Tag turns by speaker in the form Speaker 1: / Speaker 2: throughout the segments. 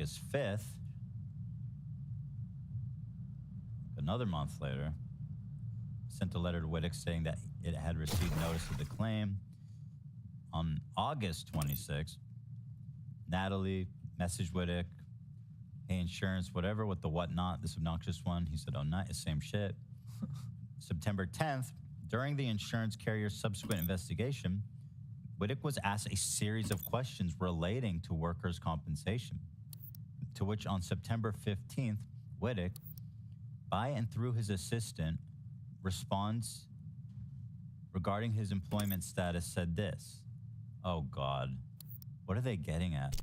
Speaker 1: August 5th, another month later, sent a letter to Whittick saying that it had received notice of the claim. On August 26th, Natalie messaged Whittick, hey, insurance, whatever, with the whatnot, this obnoxious one. He said, oh, not the same shit. September 10th, during the insurance carrier's subsequent investigation, Whittick was asked a series of questions relating to workers' compensation, to which on September 15th, Whittick, by and through his assistant, responds regarding his employment status, said this. Oh, God. What are they getting at?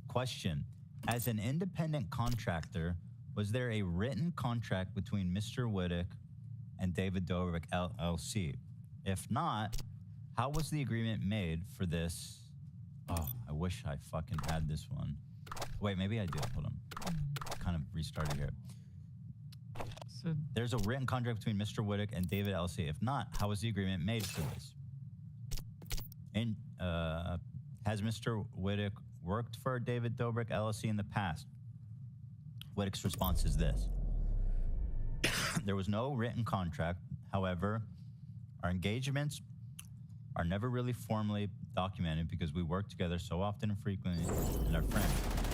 Speaker 1: Question. As an independent contractor, was there a written contract between Mr. Whittick and David Dobrik, LLC? If not, how was the agreement made for this? Oh, I wish I fucking had this one. Wait, maybe I do. Hold on. Kind of restarted here. So there's a written contract between Mr. Whittick and David LLC. If not, how was the agreement made for this? And has Mr. Whittick worked for David Dobrik LLC in the past? Whittick's response is this. There was no written contract. However, our engagements are never really formally documented because we work together so often and frequently and are friends.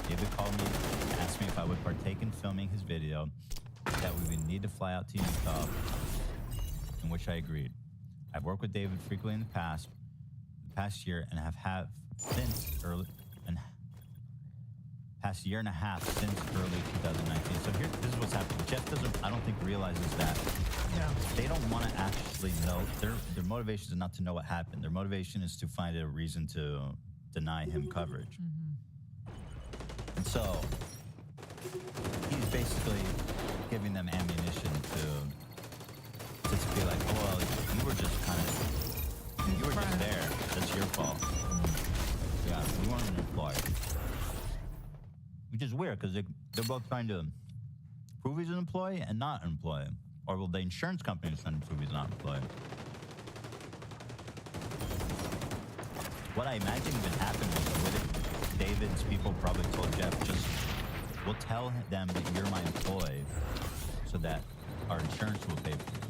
Speaker 1: David called me and asked me if I would partake in filming his video, that we would need to fly out to Utah, in which I agreed. I've worked with David frequently in the past year, and have since past year and a half since early 2019. So here, this is what's happening. Jeff I don't think realizes that they don't want to actually know. Their motivation is not to know what happened. Their motivation is to find a reason to deny him coverage. And so he's basically giving them ammunition to be like, oh, well, you were just there. That's your fault. Yeah, you weren't an employee. Which is weird because they're both trying to prove he's an employee and not an employee. Or will the insurance company is trying to prove he's not an employee? What I imagine even happened was that David's people probably told Jeff, we'll tell them that you're my employee so that our insurance will pay for you.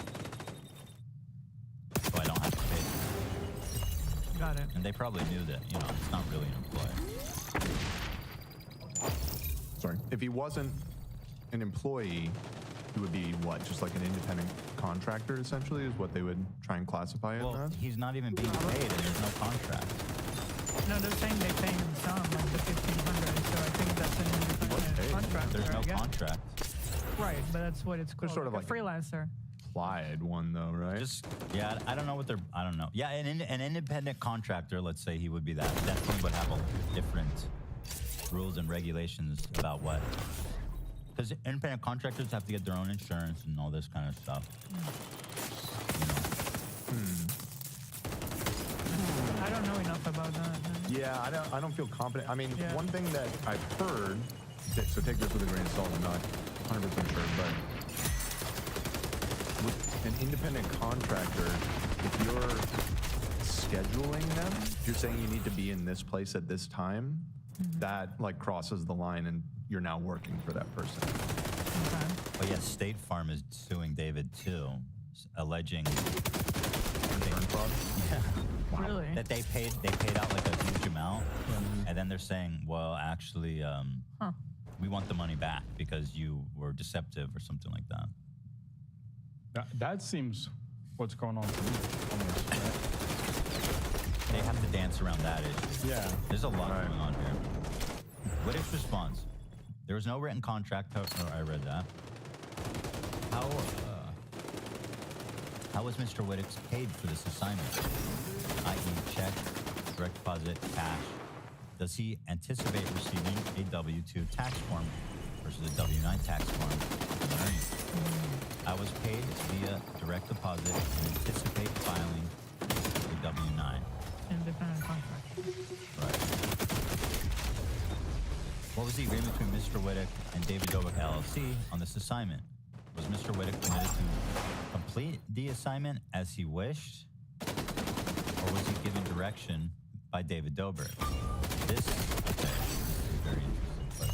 Speaker 1: So I don't have to pay for you.
Speaker 2: Got it.
Speaker 1: And they probably knew that, it's not really an employee.
Speaker 3: Sorry. If he wasn't an employee, he would be what? Just like an independent contractor, essentially, is what they would try and classify it as?
Speaker 1: He's not even being paid, and there's no contract.
Speaker 2: No, they're saying they pay him some, like the $1,500. So I think that's an independent contractor.
Speaker 1: There's no contract.
Speaker 2: Right, but that's what it's called.
Speaker 3: Sort of like
Speaker 2: a freelancer.
Speaker 3: Implied one, though, right?
Speaker 1: I don't know what they're. I don't know. Yeah, an independent contractor. Let's say he would be that. Definitely would have a different rules and regulations about what. Because independent contractors have to get their own insurance and all this kind of stuff.
Speaker 2: I don't know enough about that.
Speaker 3: Yeah, I don't feel confident. I mean, one thing that I've heard, so take this with a grain of salt, I'm not 100% sure, but with an independent contractor, if you're scheduling them, if you're saying you need to be in this place at this time, that like crosses the line and you're now working for that person.
Speaker 2: Okay.
Speaker 1: But yes, State Farm is suing David too, alleging
Speaker 3: Insurance fraud?
Speaker 1: Yeah.
Speaker 2: Wow. Really?
Speaker 1: That they paid out like a huge amount, and then they're saying, well, actually, we want the money back because you were deceptive or something like that.
Speaker 4: That seems what's going on for me. Almost, right?
Speaker 1: They have to dance around that issue.
Speaker 4: Yeah.
Speaker 1: There's a lot going on here. Whittick's response. There was no written contract. I read that. How was Mr. Whittick paid for this assignment? I.e. check, direct deposit, cash. Does he anticipate receiving a W-2 tax form versus a W-9 tax form for earnings? I was paid via direct deposit and anticipate filing a W-9.
Speaker 2: Independent contract.
Speaker 1: Right. What was the agreement between Mr. Whittick and David Dobrik LLC on this assignment? Was Mr. Whittick permitted to complete the assignment as he wished? Or was he given direction by David Dobrik? This is very interesting. But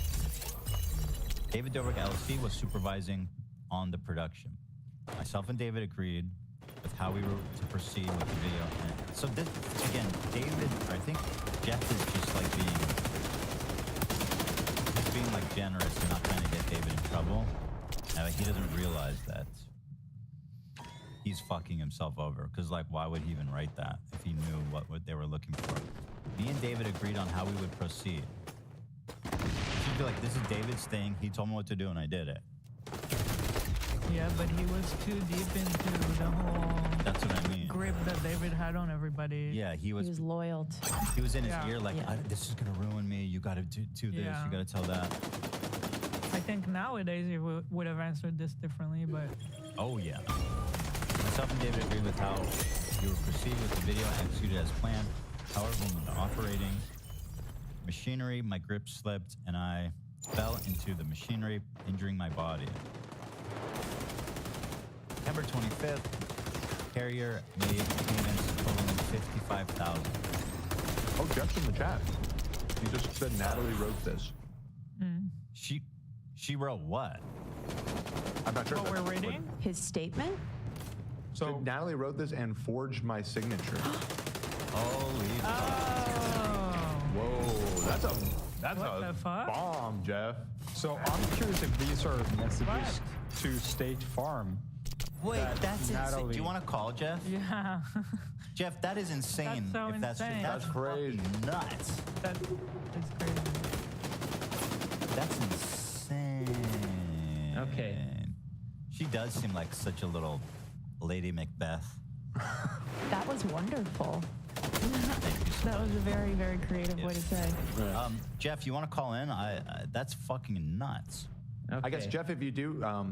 Speaker 1: David Dobrik LLC was supervising on the production. Myself and David agreed with how we were to proceed with the video. And so this, again, David, I think Jeff is just like being like generous and not trying to get David in trouble. And he doesn't realize that he's fucking himself over. Because like, why would he even write that if he knew what they were looking for? Me and David agreed on how we would proceed. She'd be like, this is David's thing. He told me what to do and I did it.
Speaker 2: Yeah, but he was too deep into the whole
Speaker 1: That's what I mean.
Speaker 2: grip that David had on everybody.
Speaker 1: Yeah, he was
Speaker 5: loyal.
Speaker 1: he was in his
Speaker 2: Yeah.
Speaker 1: ear like,
Speaker 5: Yeah.
Speaker 1: this is going to ruin me. You got to do this.
Speaker 2: Yeah.
Speaker 1: You got to tell that.
Speaker 2: I think nowadays he would have answered this differently, but
Speaker 1: Oh, yeah. Myself and David agreed with how you would proceed with the video executed as planned. However, when operating machinery, my grip slipped and I fell into the machinery, injuring my body. September 25th, Carrier made payments totaling $55,000.
Speaker 3: Oh, Jeff's in the chat. He just said Natalie wrote this.
Speaker 1: She wrote what?
Speaker 3: I'm not sure.
Speaker 2: what
Speaker 3: if
Speaker 2: we're
Speaker 3: that's
Speaker 2: reading?
Speaker 5: His statement?
Speaker 3: So Natalie wrote this and forged my signature.
Speaker 1: Holy fuck.
Speaker 2: Oh,
Speaker 3: Whoa, that's
Speaker 2: What
Speaker 3: a
Speaker 2: the fuck?
Speaker 3: bomb, Jeff.
Speaker 4: So I'm curious if these are messages to State Farm.
Speaker 1: Wait, that's insane.
Speaker 4: Natalie-
Speaker 1: Do you want to call Jeff?
Speaker 2: yeah.
Speaker 1: Jeff, that is insane.
Speaker 2: That's so
Speaker 1: if that's
Speaker 2: insane.
Speaker 1: That's
Speaker 3: That's crazy.
Speaker 1: fucking nuts.
Speaker 2: That is crazy.
Speaker 1: That's insane.
Speaker 6: Okay.
Speaker 1: She does seem like such a little Lady Macbeth.
Speaker 5: That was wonderful.
Speaker 1: Thank you so
Speaker 5: That was a very, very creative way to say.
Speaker 1: Jeff, you want to call in? That's fucking nuts.
Speaker 6: Okay.
Speaker 3: I guess, Jeff, if you do, I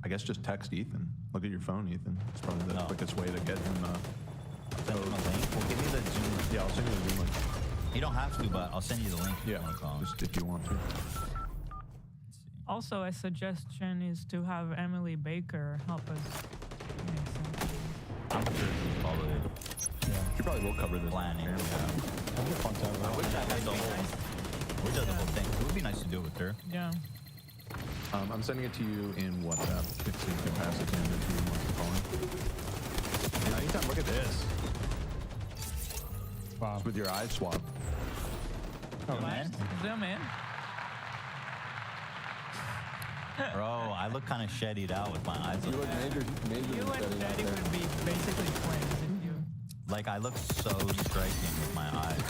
Speaker 3: guess just text Ethan. Look at your phone, Ethan. It's probably the
Speaker 1: No.
Speaker 3: quickest way to get him.
Speaker 1: Send him a link. Well, give me the Zoom.
Speaker 3: Yeah, I'll send you the Zoom link.
Speaker 1: You don't have to, but I'll send you the link. If
Speaker 3: Yeah,
Speaker 1: you want to call him.
Speaker 3: just if you want to.
Speaker 2: Also, a suggestion is to have Emily Baker help us make something.
Speaker 1: I'm sure she's probably
Speaker 3: She probably will cover this.
Speaker 1: planning. Yeah.
Speaker 4: That'd be fun to have her on.
Speaker 1: That does the whole. We did the whole thing. It would be nice to do it with her.
Speaker 2: Yeah.
Speaker 3: I'm sending it to you in WhatsApp if you can pass it to him if you want to call him. And anytime, look at this.
Speaker 4: Wow.
Speaker 3: It's with your eyes swapped.
Speaker 4: Oh,
Speaker 1: Man.
Speaker 2: Zoom in.
Speaker 1: Bro, I look kind of sheddied out with my eyes.
Speaker 3: You look
Speaker 1: open.
Speaker 3: major
Speaker 2: You and Daddy would be basically twins if you.
Speaker 1: Like I look so striking with my eyes.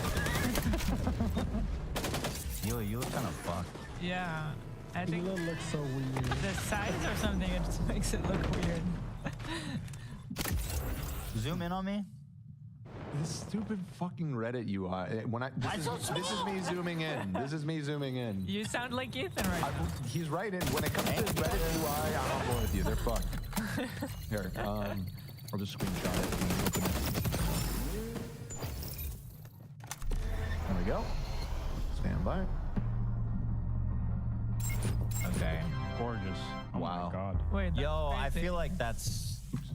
Speaker 1: You look kind of fucked.
Speaker 2: Yeah. I think
Speaker 7: Hila looks so weird.
Speaker 2: the size or something, it just makes it look weird.
Speaker 1: Zoom in on me.
Speaker 3: This stupid fucking Reddit UI. This is me zooming in. This is me zooming in.
Speaker 2: You sound like Ethan right now.
Speaker 3: He's right. And when it comes to Reddit UI, I'm on board with you. They're fucked. Here, I'll just screenshot it and open it. There we go. Stand by.
Speaker 2: Okay.
Speaker 4: gorgeous. Oh
Speaker 3: Wow.
Speaker 4: my God.
Speaker 2: Wait. That's
Speaker 1: Yo, I
Speaker 2: crazy.
Speaker 1: feel like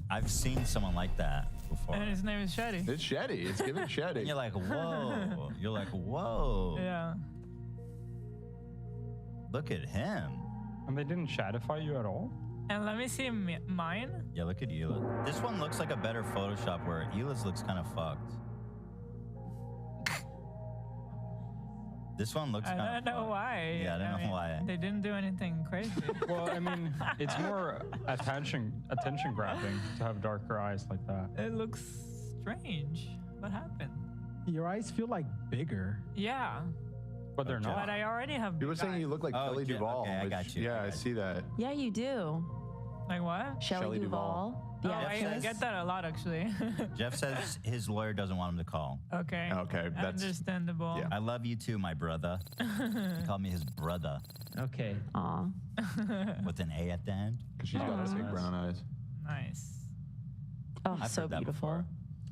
Speaker 1: I've seen someone like that before.
Speaker 2: And his name is Shetty.
Speaker 3: It's Shetty. It's giving Shetty.
Speaker 1: And you're like, whoa. You're like, whoa.
Speaker 2: Yeah.
Speaker 1: Look at him.
Speaker 4: And they didn't shatify you at all?
Speaker 2: And let me see mine.
Speaker 1: Yeah, look at Ela. This one looks like a better Photoshop where Ela's looks kind of fucked. This one looks
Speaker 2: I
Speaker 1: kind of
Speaker 2: don't know why.
Speaker 1: Yeah, I don't know why.
Speaker 2: They didn't do anything crazy.
Speaker 4: Well, I mean, it's more attention grabbing to have darker eyes like that.
Speaker 2: It looks strange. What happened?
Speaker 7: Your eyes feel like bigger.
Speaker 2: Yeah.
Speaker 4: But they're
Speaker 1: Okay.
Speaker 4: not.
Speaker 2: But I already have
Speaker 3: You were
Speaker 2: big
Speaker 3: saying
Speaker 2: eyes.
Speaker 3: you look like
Speaker 1: Oh,
Speaker 3: Shelley
Speaker 1: yeah,
Speaker 3: Duvall.
Speaker 1: okay, I
Speaker 3: which-
Speaker 1: got you.
Speaker 3: Yeah, I
Speaker 1: Okay.
Speaker 3: see that.
Speaker 5: Yeah, you do.
Speaker 2: Like what?
Speaker 5: Shelley
Speaker 3: Duvall.
Speaker 5: Duvall.
Speaker 2: Oh,
Speaker 5: The
Speaker 2: I
Speaker 5: actress.
Speaker 2: get that a lot actually.
Speaker 1: Jeff says his lawyer doesn't want him to call.
Speaker 2: Okay.
Speaker 3: Okay, that's-
Speaker 2: understandable.
Speaker 3: yeah.
Speaker 1: I love you too, my brother. He called me his brother
Speaker 6: Okay.
Speaker 5: Aw.
Speaker 1: with an A at the end.
Speaker 3: Because she's got big brown eyes.
Speaker 2: Nice.
Speaker 5: Oh,
Speaker 1: I've
Speaker 5: so
Speaker 1: heard that
Speaker 5: beautiful.
Speaker 1: before.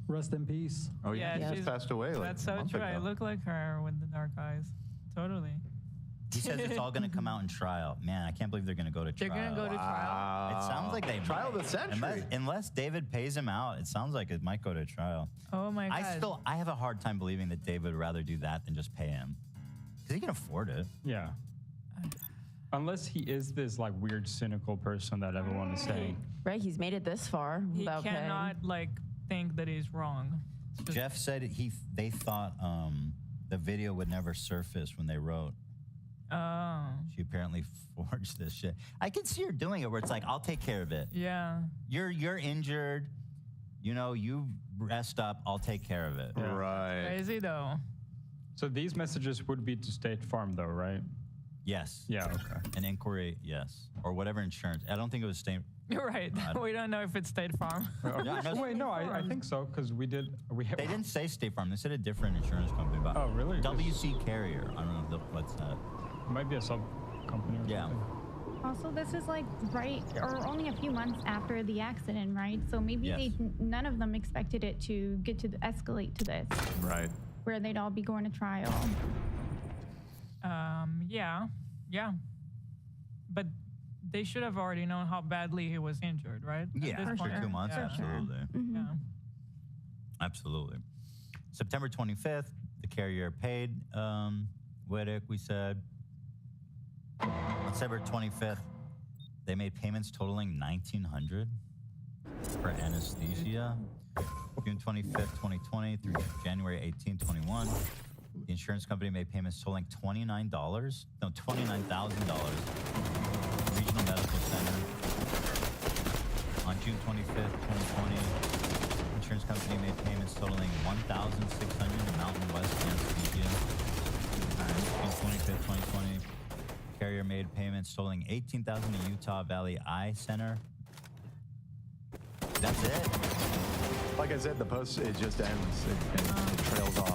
Speaker 7: Rest in peace.
Speaker 3: Oh yeah,
Speaker 2: Yeah,
Speaker 3: she
Speaker 2: she's-
Speaker 3: just passed away. Like
Speaker 2: That's
Speaker 3: a
Speaker 2: so
Speaker 3: month
Speaker 2: true. I
Speaker 3: ago.
Speaker 2: look like her with the dark eyes. Totally.
Speaker 1: He says it's all going to come out in trial. Man, I can't believe they're going to go to
Speaker 2: They're
Speaker 1: trial.
Speaker 2: gonna go to trial.
Speaker 1: It sounds like they
Speaker 3: trial
Speaker 1: might.
Speaker 3: of the century.
Speaker 1: Unless David pays him out, it sounds like it might go to trial.
Speaker 2: Oh my god.
Speaker 1: I have a hard time believing that David would rather do that than just pay him. Because he can afford it.
Speaker 4: Yeah. Unless he is this like weird cynical person that everyone is saying.
Speaker 5: Right, he's made it this far
Speaker 2: He
Speaker 5: without
Speaker 2: cannot like think that he's wrong.
Speaker 1: Jeff said they thought the video would never surface when they wrote.
Speaker 2: Oh.
Speaker 1: She apparently forged this shit. I can see her doing it where it's like, I'll take care of it.
Speaker 2: Yeah.
Speaker 1: You're injured. You know, you rest up. I'll take care of it.
Speaker 4: Yeah.
Speaker 3: Right.
Speaker 2: Crazy though.
Speaker 4: So these messages would be to State Farm though, right?
Speaker 1: Yes.
Speaker 4: Yeah, okay.
Speaker 1: An inquiry, yes. Or whatever insurance. I don't think it was state.
Speaker 2: You're right. We don't know if it's State Farm.
Speaker 1: Yeah, no,
Speaker 4: Wait, no, I think so, because we
Speaker 1: they didn't say State Farm. They said a different insurance company. But
Speaker 4: Oh, really?
Speaker 1: WC Carrier. I don't know what's that.
Speaker 4: It might be a sub company or
Speaker 1: Yeah.
Speaker 4: something.
Speaker 6: Also, this is like right or only a few months after the accident, right? So maybe
Speaker 1: Yes.
Speaker 6: none of them expected it to get to escalate to this,
Speaker 3: Right.
Speaker 6: where they'd all be going to trial.
Speaker 2: Yeah. But they should have already known how badly he was injured, right? At
Speaker 1: Yeah,
Speaker 2: this
Speaker 1: after
Speaker 2: point.
Speaker 1: 2 months,
Speaker 2: Yeah.
Speaker 1: absolutely.
Speaker 6: Mhm.
Speaker 2: Yeah.
Speaker 1: Absolutely. September 25th, the carrier paid Whittick, we said. On September 25th, they made payments totaling $1,900 for anesthesia. June 25th, 2020 through January 18th, 21. The insurance company made payments totaling $29,000. Regional Medical Center. On June 25th, 2020, insurance company made payments totaling $1,600 to Mountain West Anesthesia. June 25th, 2020, carrier made payments totaling $18,000 to Utah Valley Eye Center. That's it.
Speaker 3: Like I said, the post, it just ends. It trails off.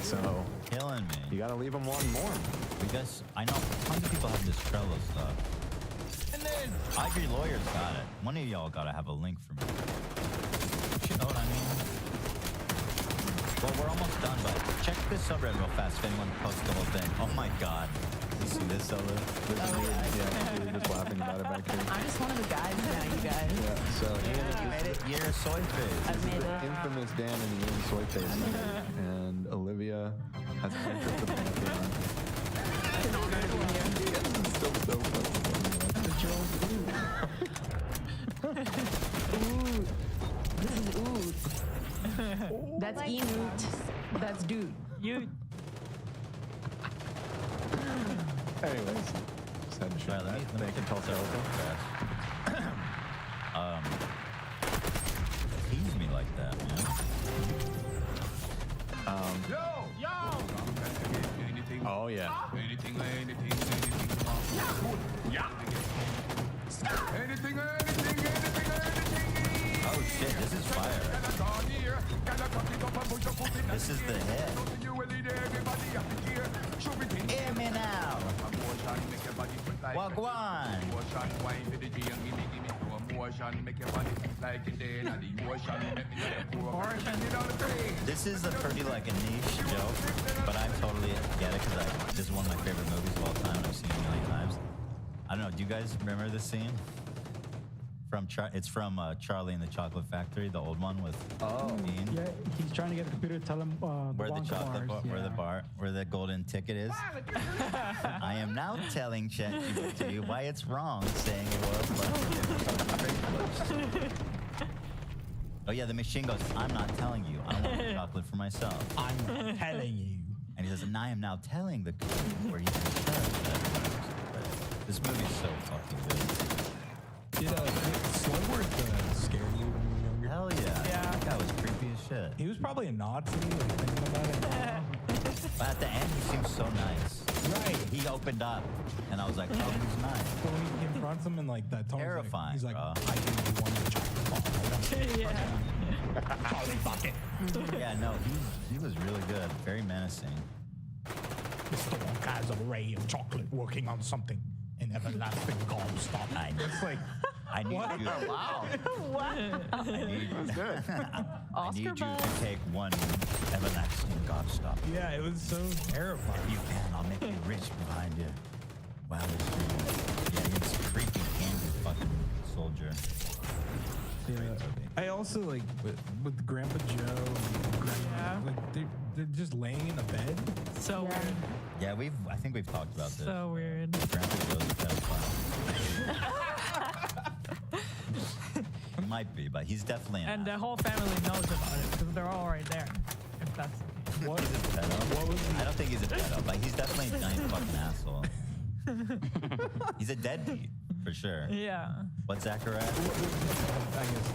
Speaker 3: So
Speaker 1: Killing me.
Speaker 3: you got to leave them wanting more.
Speaker 1: Because I know tons of people have this Trello stuff. And then Ivory Lawyer's got it. One of y'all gotta have a link for me. You know what I mean? Well, we're almost done, but check this subreddit real fast if anyone posts the whole thing. Oh my god. You see this subreddit?
Speaker 3: Yeah, we were just laughing about it back here.
Speaker 5: I'm just one of the guys now, you guys.
Speaker 3: Yeah, so
Speaker 1: You made it. You're a soy face.
Speaker 5: I've made it.
Speaker 3: infamous Dan and the Ian Soy Face. And Olivia has entered the Pantheon.
Speaker 5: It's an honor to be here.
Speaker 3: It's still so fucking
Speaker 5: Ooh. This is ooh. That's Enoot. That's dude.
Speaker 2: You.
Speaker 3: Anyways, just had to share
Speaker 1: Right, let me
Speaker 3: that. Thank you, Tulsa.
Speaker 1: Tease me like that, man.
Speaker 3: Oh, yeah.
Speaker 1: Oh shit, this is fire. This is the hit. Hear me now. Wagwan. This is a pretty like a niche joke, but I totally get it because this is one of my favorite movies of all time. I've seen it a million times. I don't know. Do you guys remember this scene? It's from Charlie and the Chocolate Factory, the old one with Dean.
Speaker 7: Yeah, he's trying to get the computer to tell him
Speaker 1: Where the
Speaker 7: Wonka
Speaker 1: chocolate
Speaker 7: bars.
Speaker 1: where the golden ticket is. I am now telling ChatGPT why it's wrong saying it was Oh yeah, the machine goes, I'm not telling you. I want the chocolate for myself.
Speaker 7: I'm telling you.
Speaker 1: And he says, and I am now telling the computer where you can charge that. This movie is so fucking good.
Speaker 8: Did Slugworth scare you when you were younger?
Speaker 1: Hell yeah.
Speaker 2: Yeah.
Speaker 1: That guy was creepy as shit.
Speaker 8: He was probably a Nazi, like thinking about it now.
Speaker 1: But at the end, he seems so nice.
Speaker 8: Right.
Speaker 1: He opened up, and I was like, oh, he's nice.
Speaker 8: But when he confronts him in like that tone,
Speaker 1: Terrifying,
Speaker 8: he's like,
Speaker 1: bro.
Speaker 8: I gave you one of the chocolate bar.
Speaker 2: Yeah.
Speaker 8: Charlie bucket.
Speaker 1: Yeah, no, he was really good. Very menacing.
Speaker 8: Mr. Wonka has a ray of chocolate working on something. An everlasting gallstop.
Speaker 1: I know.
Speaker 8: It's like,
Speaker 1: I need you.
Speaker 3: Wow.
Speaker 1: I need,
Speaker 3: Good.
Speaker 1: I need you
Speaker 5: Oscar
Speaker 1: to take one everlasting gobstop.
Speaker 8: yeah, it was so terrifying.
Speaker 1: You can. I'll make you rich behind you. Wow, this dude. Yeah, he's a creepy candy fucking soldier.
Speaker 8: Yeah. I also like with Grandpa Joe and Grandma, like they're just laying in a bed.
Speaker 2: So
Speaker 5: Yeah.
Speaker 2: weird.
Speaker 1: Yeah, I think we've talked about this.
Speaker 2: So weird.
Speaker 1: Grandpa Joe's a pedophile. might be, but he's definitely an
Speaker 2: And the
Speaker 1: asshole.
Speaker 2: whole family knows about it because they're all right there. If that's the case.
Speaker 8: What?
Speaker 1: He's a pedo. I don't think he's a pedo, but he's definitely a giant fucking asshole. He's a deadbeat, for sure.
Speaker 2: Yeah.
Speaker 1: What's Zachariah?
Speaker 8: I guess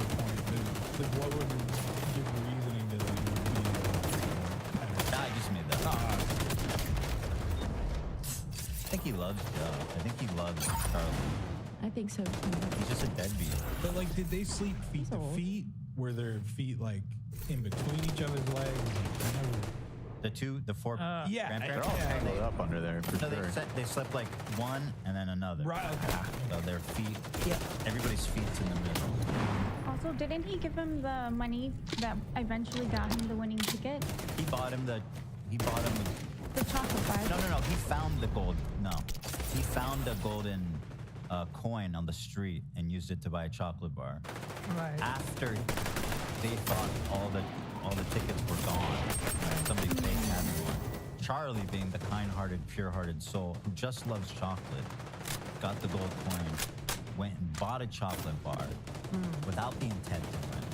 Speaker 8: the point is, like, what would give reasoning to like, be
Speaker 1: Nah, I just made that. I think he loves Joe. I think he loves Charlie.
Speaker 5: I think so too.
Speaker 1: He's just a deadbeat.
Speaker 8: But like, did they sleep feet to feet? Were their feet like in between each other's legs? I never-
Speaker 1: The four
Speaker 8: Yeah,
Speaker 1: grandparents.
Speaker 3: They're all tangled up under there for
Speaker 1: No,
Speaker 3: sure.
Speaker 1: they slept like one and then another.
Speaker 8: Right. Okay.
Speaker 1: So their feet,
Speaker 5: Yeah.
Speaker 1: everybody's feet's in the middle.
Speaker 6: Also, didn't he give him the money that eventually got him the winning ticket?
Speaker 1: He bought him the
Speaker 6: The chocolate bar.
Speaker 1: No. He found the gold. No, he found a golden coin on the street and used it to buy a chocolate bar.
Speaker 2: Right.
Speaker 1: After they thought all the tickets were gone, somebody fake had one. Charlie, being the kind-hearted, pure-hearted soul who just loves chocolate, got the gold coin, went and bought a chocolate bar without the intent to win.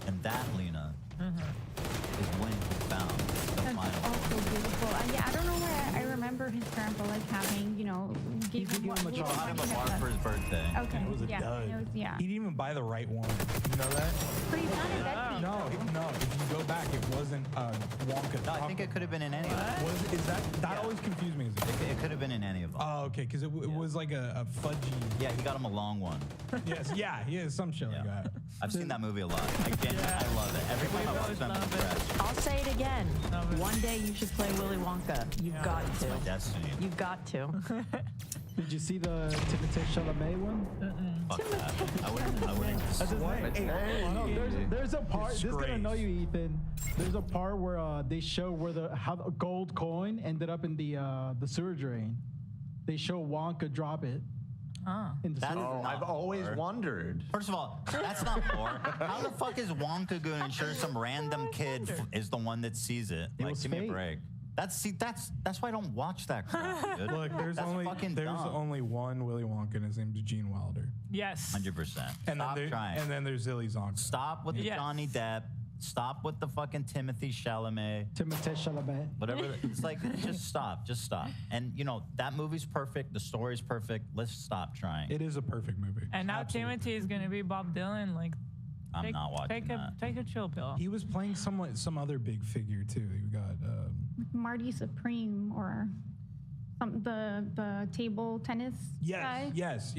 Speaker 1: And that, Lena, is when he found the
Speaker 6: That's
Speaker 1: final.
Speaker 6: also beautiful. I don't know why I remember his grandpa like having, gave him
Speaker 7: give him a
Speaker 6: little
Speaker 7: chocolate.
Speaker 1: Bought him a
Speaker 6: money
Speaker 1: bar
Speaker 6: that-
Speaker 1: for his birthday.
Speaker 6: Okay.
Speaker 8: It was a
Speaker 6: yeah.
Speaker 8: dud.
Speaker 6: It was, yeah.
Speaker 8: He didn't even buy the right one. You know that?
Speaker 6: But he's not a deadbeat.
Speaker 8: No, no. If you go back, it wasn't Wonka.
Speaker 1: No, I think it could have been in any of them.
Speaker 8: Is that always confused me?
Speaker 1: It could have been in any of them.
Speaker 8: Oh, okay, because it was like a fudgy.
Speaker 1: Yeah, he got him a long one.
Speaker 8: Yes, yeah, some shit like
Speaker 1: Yeah.
Speaker 8: that.
Speaker 1: I've seen that movie a lot. I love it. Every time I watch that, I'm
Speaker 2: love it.
Speaker 1: impressed.
Speaker 5: I'll say it again.
Speaker 2: Love it.
Speaker 5: One day you should play Willy Wonka. You've got to.
Speaker 1: My destiny.
Speaker 5: You've got to.
Speaker 7: Did you see the Timothée Chalamet one?
Speaker 1: Fuck that. I wouldn't.
Speaker 7: That's his name.
Speaker 3: Hey,
Speaker 7: Oh, no, there's a part. This is gonna
Speaker 8: Disgrace.
Speaker 7: annoy you, Ethan. There's a part where they show where how the gold coin ended up in the sewer drain. They show Wonka drop it in the
Speaker 1: That
Speaker 7: sewer.
Speaker 1: is
Speaker 3: Oh,
Speaker 1: not
Speaker 3: I've always
Speaker 1: lore.
Speaker 3: wondered.
Speaker 1: First of all, that's not lore. How the fuck is Wonka going to ensure some random kid is the one that sees it?
Speaker 7: It
Speaker 1: Like,
Speaker 7: was
Speaker 1: give me a
Speaker 7: fate.
Speaker 1: break. That's why I don't watch that crap, dude.
Speaker 8: Look, there's
Speaker 1: That's fucking dumb.
Speaker 8: only one Willy Wonka, and his name's Gene Wilder.
Speaker 2: Yes.
Speaker 1: 100%.
Speaker 8: And
Speaker 1: Stop trying.
Speaker 8: then there's Zilly Zonk.
Speaker 1: Stop with the
Speaker 2: Yes.
Speaker 1: Johnny Depp. Stop with the fucking Timothy Chalamet.
Speaker 7: Timothée Chalamet.
Speaker 1: Whatever. It's like, just stop. Just stop. And, that movie's perfect. The story's perfect. Let's stop trying.
Speaker 8: It is a perfect movie.
Speaker 2: And now
Speaker 8: Absolutely.
Speaker 2: Timothy is gonna be Bob Dylan. Like,
Speaker 1: I'm not watching that.
Speaker 2: Take a chill pill.
Speaker 8: He was playing some other big figure too. You got
Speaker 6: Marty Supreme or the table tennis guy.
Speaker 8: yes.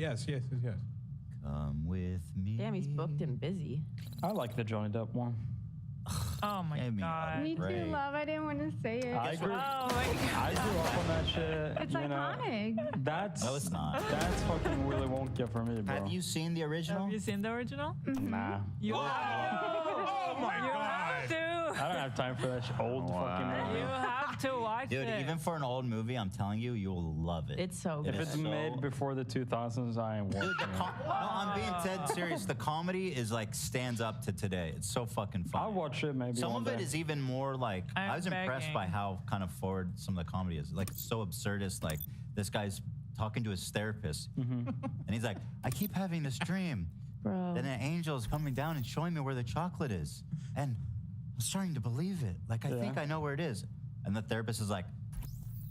Speaker 1: Come with me.
Speaker 5: Damn, he's booked and busy.
Speaker 4: I like the Johnny Depp one.
Speaker 2: Oh my
Speaker 1: Give me a
Speaker 2: god.
Speaker 6: Me
Speaker 1: break.
Speaker 6: too, love. I didn't want to say it.
Speaker 4: I grew,
Speaker 2: Oh my god.
Speaker 4: I grew up on that shit.
Speaker 6: It's
Speaker 4: you know.
Speaker 6: iconic.
Speaker 4: That's
Speaker 1: No, it's not.
Speaker 4: That's fucking Willy Wonka for me, bro.
Speaker 1: Have you seen the original?
Speaker 2: Have you seen the original?
Speaker 4: Nah.
Speaker 2: You
Speaker 8: Oh my
Speaker 2: you have to.
Speaker 4: I don't have time for that old fucking movie.
Speaker 2: You have to watch
Speaker 1: Dude,
Speaker 2: it.
Speaker 1: even for an old movie, I'm telling you, you'll love it.
Speaker 5: It's so
Speaker 4: If
Speaker 5: good.
Speaker 4: it's made before the 2000s, I ain't watching
Speaker 1: Dude,
Speaker 4: it.
Speaker 1: no, I'm being dead serious. The comedy is like stands up to today. It's so fucking fun.
Speaker 4: I'll watch it maybe
Speaker 1: Some
Speaker 4: one
Speaker 1: of it
Speaker 4: day.
Speaker 1: is even more like
Speaker 2: I'm
Speaker 1: I was impressed
Speaker 2: begging.
Speaker 1: by how kind of forward some of the comedy is. Like it's so absurdist. Like this guy's talking to his therapist, and he's like, "I keep having this dream,
Speaker 5: Bro.
Speaker 1: then an angel is coming down and showing me where the chocolate is, and I'm starting to believe it. Like I think I know where it is." And the therapist is like,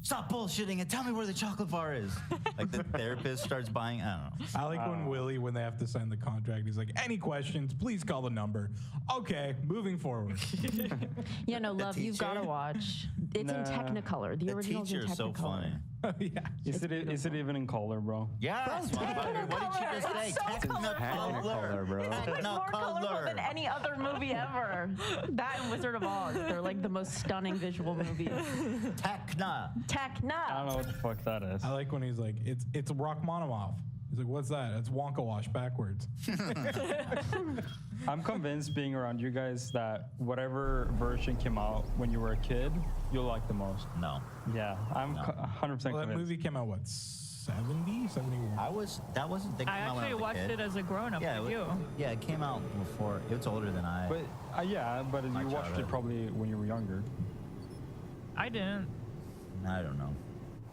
Speaker 1: "Stop bullshitting and tell me where the chocolate bar is." Like the therapist starts buying. I don't know.
Speaker 8: I like when they have to sign the contract. He's like, any questions? Please call the number. Okay, moving forward.
Speaker 5: Yeah, no, love, you've got to
Speaker 1: teacher?
Speaker 5: watch. It's in
Speaker 4: Nah.
Speaker 5: Technicolor. The
Speaker 1: The
Speaker 5: original's
Speaker 1: teacher
Speaker 5: in
Speaker 1: is so
Speaker 5: Technicolor.
Speaker 1: funny.
Speaker 8: Yeah.
Speaker 4: Is it even in color, bro?
Speaker 1: Yes, motherfucker. What did you just say?
Speaker 5: It's so
Speaker 3: Technicolor, bro.
Speaker 5: It's more colorful than any other movie ever. That and Wizard of Oz. They're like the most stunning visual movies.
Speaker 1: Techna.
Speaker 4: I don't
Speaker 5: Techna.
Speaker 4: know what the fuck that is.
Speaker 8: I like when he's like, it's Rachmaninoff. He's like, what's that? It's Wonka wash backwards.
Speaker 4: I'm convinced being around you guys that whatever version came out when you were a kid, you'll like the most.
Speaker 1: No.
Speaker 4: Yeah, I'm 100%
Speaker 8: Well, that
Speaker 4: convinced.
Speaker 8: movie came out, what, 70, 71?
Speaker 1: That wasn't the
Speaker 2: I actually watched it as a grown up
Speaker 1: yeah,
Speaker 2: with you.
Speaker 1: Yeah, it came out before. It's older than I.
Speaker 4: But but
Speaker 1: My
Speaker 4: you watched
Speaker 1: childhood.
Speaker 4: it probably when you were younger.
Speaker 2: I didn't.
Speaker 1: I don't know.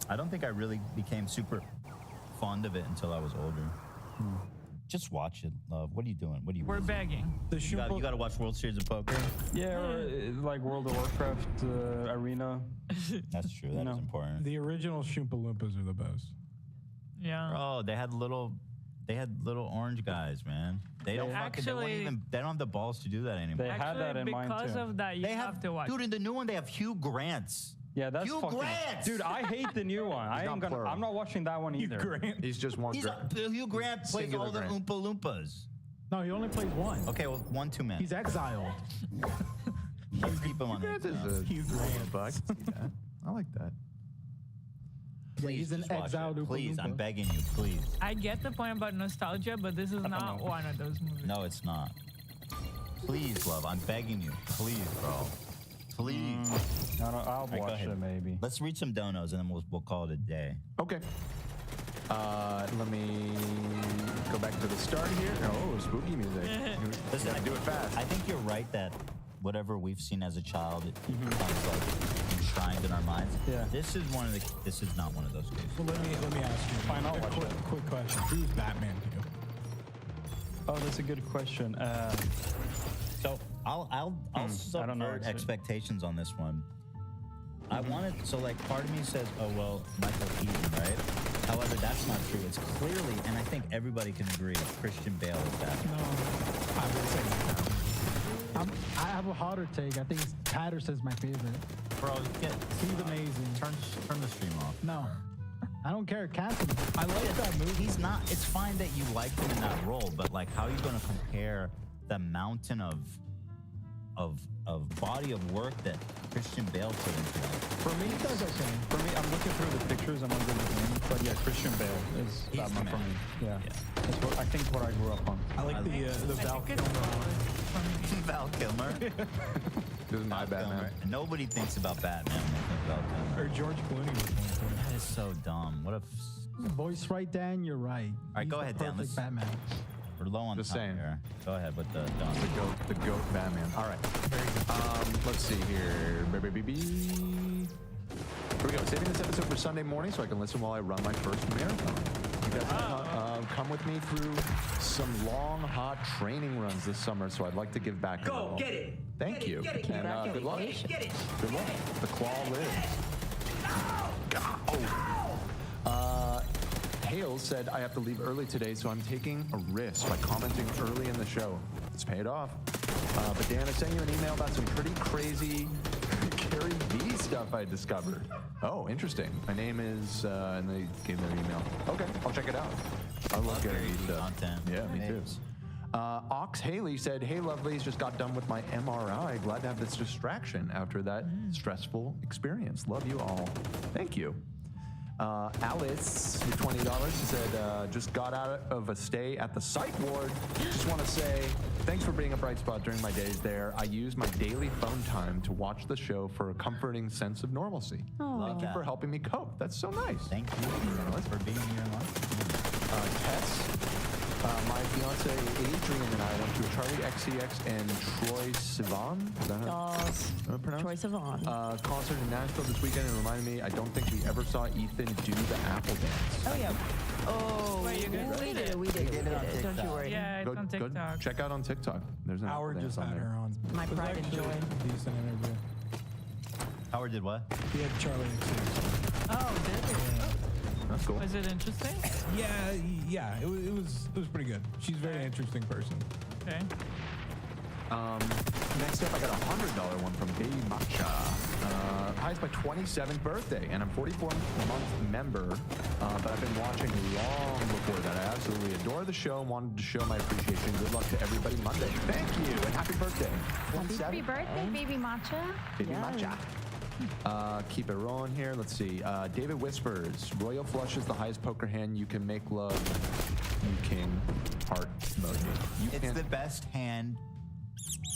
Speaker 1: I don't think I really became super fond of it until I was older. Just watch it, love. What are you doing? What are you?
Speaker 2: We're begging.
Speaker 8: The
Speaker 1: You got
Speaker 8: Shumpa,
Speaker 1: to watch World Series of Poker.
Speaker 4: Yeah, or like World of Warcraft arena.
Speaker 1: That's true. That is
Speaker 4: No.
Speaker 1: important.
Speaker 8: the original Shumpa Loompas are the best.
Speaker 2: Yeah.
Speaker 1: Bro, they had little orange guys, man. They don't fucking. They, won't
Speaker 2: Actually-
Speaker 1: even, they don't have the balls to do that anymore.
Speaker 4: They had that in mind
Speaker 2: because
Speaker 4: too.
Speaker 2: of that, you
Speaker 1: They
Speaker 2: have to watch.
Speaker 1: dude, in the new one, they have Hugh Grants.
Speaker 4: Yeah, that's
Speaker 1: Hugh
Speaker 4: fucking.
Speaker 1: Grant!
Speaker 4: Dude, I hate the new one. I
Speaker 3: not
Speaker 4: ain't gonna.
Speaker 3: plural.
Speaker 4: I'm not watching that one either.
Speaker 8: Grant.
Speaker 3: He's just one.
Speaker 1: Hugh Grant plays
Speaker 3: Singular
Speaker 1: all the
Speaker 3: Grant.
Speaker 1: Oompa Loompas.
Speaker 7: No, he only plays one.
Speaker 1: Okay, well, one too many.
Speaker 7: He's exiled.
Speaker 1: Let's keep him on
Speaker 3: Grant
Speaker 1: the
Speaker 3: is a
Speaker 8: Hugh Grant.
Speaker 3: I can see that. I like that.
Speaker 7: Yeah, he's an
Speaker 1: just watch
Speaker 7: exiled
Speaker 1: it.
Speaker 7: Oompa
Speaker 1: Please, I'm
Speaker 7: Loompa.
Speaker 1: begging you, please.
Speaker 2: I get the point about nostalgia, but this is not
Speaker 4: know.
Speaker 2: one of those movies.
Speaker 1: No, it's not. Please, love, I'm begging you. Please, bro. Please.
Speaker 4: I'll
Speaker 1: right, go
Speaker 4: watch
Speaker 1: ahead.
Speaker 4: it maybe.
Speaker 1: Let's read some donos and then we'll call it a day.
Speaker 3: Okay. Let me go back to the start here. Oh, spooky music.
Speaker 1: Listen,
Speaker 3: Gotta do it fast.
Speaker 1: I think you're right that whatever we've seen as a child, it becomes like enshrined in our minds.
Speaker 4: Yeah.
Speaker 1: This is not one of those cases.
Speaker 8: Well, let me ask you.
Speaker 4: Fine, I'll watch it.
Speaker 8: Quick question. Who's Batman to you?
Speaker 4: Oh, that's a good question.
Speaker 1: So I'll
Speaker 4: I don't know,
Speaker 1: subvert
Speaker 4: actually.
Speaker 1: expectations on this one. I wanted, so like part of me says, oh well, Michael Keaton, right? However, that's not true. It's clearly, and I think everybody can agree, Christian Bale is Batman.
Speaker 7: No,
Speaker 8: I would say that.
Speaker 7: I have a hotter take. I think Patterson's my favorite.
Speaker 1: Bro,
Speaker 7: He's amazing.
Speaker 1: turn the stream off.
Speaker 7: No, I don't care. Cast him.
Speaker 8: I like that movie.
Speaker 1: He's not. It's fine that you like him in that role, but like, how are you going to compare the mountain of body of work that Christian Bale put into that?
Speaker 4: For me,
Speaker 7: He does okay.
Speaker 4: For me, I'm looking through the pictures. I'm not good with names, but yeah, Christian Bale is
Speaker 1: He's
Speaker 4: Batman
Speaker 1: the
Speaker 4: for
Speaker 1: man.
Speaker 4: me. Yeah,
Speaker 1: Yeah.
Speaker 4: that's what I think. What I grew up on.
Speaker 8: I like the
Speaker 2: I
Speaker 8: Val
Speaker 2: think it's
Speaker 8: Kilmer one.
Speaker 2: for me.
Speaker 1: Val Kilmer.
Speaker 3: This is my Batman.
Speaker 1: Nobody thinks about Batman when they think Val Kilmer.
Speaker 8: Or George Clooney was one too.
Speaker 1: That is so dumb. What a.
Speaker 7: Voice right, Dan. You're right.
Speaker 1: right,
Speaker 7: He's
Speaker 1: go
Speaker 7: the
Speaker 1: ahead, Dan,
Speaker 7: perfect
Speaker 1: let's-
Speaker 7: Batman.
Speaker 1: We're low on
Speaker 3: Just
Speaker 1: time
Speaker 3: saying.
Speaker 1: here. Go ahead with the
Speaker 3: The goat Batman. All right. Let's see here. Here we go. Saving this episode for Sunday morning so I can listen while I run my first marathon. You guys come with me through some long, hot training runs this summer, so I'd like to give back.
Speaker 9: Go, get it.
Speaker 3: Thank you. And good luck.
Speaker 9: Get it.
Speaker 3: Good luck. The claw lives. Hales said, I have to leave early today, so I'm taking a risk by commenting early in the show. It's paid off. But Dan, I sent you an email about some pretty crazy Carrie V stuff I discovered. Oh, interesting. My name is, and they gave their email. Okay, I'll check it out. I love Carrie V stuff.
Speaker 1: content.
Speaker 3: Yeah, me too.
Speaker 1: Names.
Speaker 3: Ox Haley said, hey, lovelies, just got done with my MRI. Glad to have this distraction after that stressful experience. Love you all. Thank you. Alice with $20 said, just got out of a stay at the psych ward. Just want to say thanks for being a bright spot during my days there. I use my daily phone time to watch the show for a comforting sense of normalcy. Thank you for helping me cope. That's so nice.
Speaker 1: Thank you for being here in life.
Speaker 3: Tess, my fiance Adrian and I went to Charlie XCX and Troy Sivan. Is that how it's pronounced?
Speaker 5: Troy Sivan.
Speaker 3: Concert in Nashville this weekend, and reminded me, I don't think we ever saw Ethan do the Apple dance.
Speaker 5: Oh yeah. Oh,
Speaker 2: Wait, you guys
Speaker 5: we
Speaker 2: did
Speaker 5: did
Speaker 2: it?
Speaker 5: it. We did it.
Speaker 1: did it on
Speaker 5: Don't you
Speaker 1: TikTok.
Speaker 5: worry.
Speaker 2: Yeah, it's on TikTok.
Speaker 3: Check out on TikTok. There's an
Speaker 8: Howard
Speaker 3: Apple
Speaker 8: just
Speaker 3: dance
Speaker 8: had
Speaker 3: on
Speaker 8: her
Speaker 3: there.
Speaker 8: on.
Speaker 5: My
Speaker 8: It was
Speaker 5: pride and
Speaker 8: actually
Speaker 5: joy.
Speaker 8: a decent interview.
Speaker 1: Howard did what?
Speaker 8: He had Charlie XCX.
Speaker 2: Oh, did it?
Speaker 3: That's cool.
Speaker 2: Was it interesting?
Speaker 8: Yeah. It was pretty good. She's a very interesting person.
Speaker 2: Okay.
Speaker 3: Next up, I got a $100 one from Baby Matcha. Hi, it's my 27th birthday, and I'm 44-month member, but I've been watching long before that. I absolutely adore the show and wanted to show my appreciation. Good luck to everybody Monday. Thank you, and happy birthday.
Speaker 6: Happy birthday, baby matcha.
Speaker 3: Baby Matcha. Keep it rolling here. Let's see. David whispers, Royal Flush is the highest poker hand you can make love. You king. Heart emoji. You
Speaker 1: It's
Speaker 3: can't-
Speaker 1: the best hand.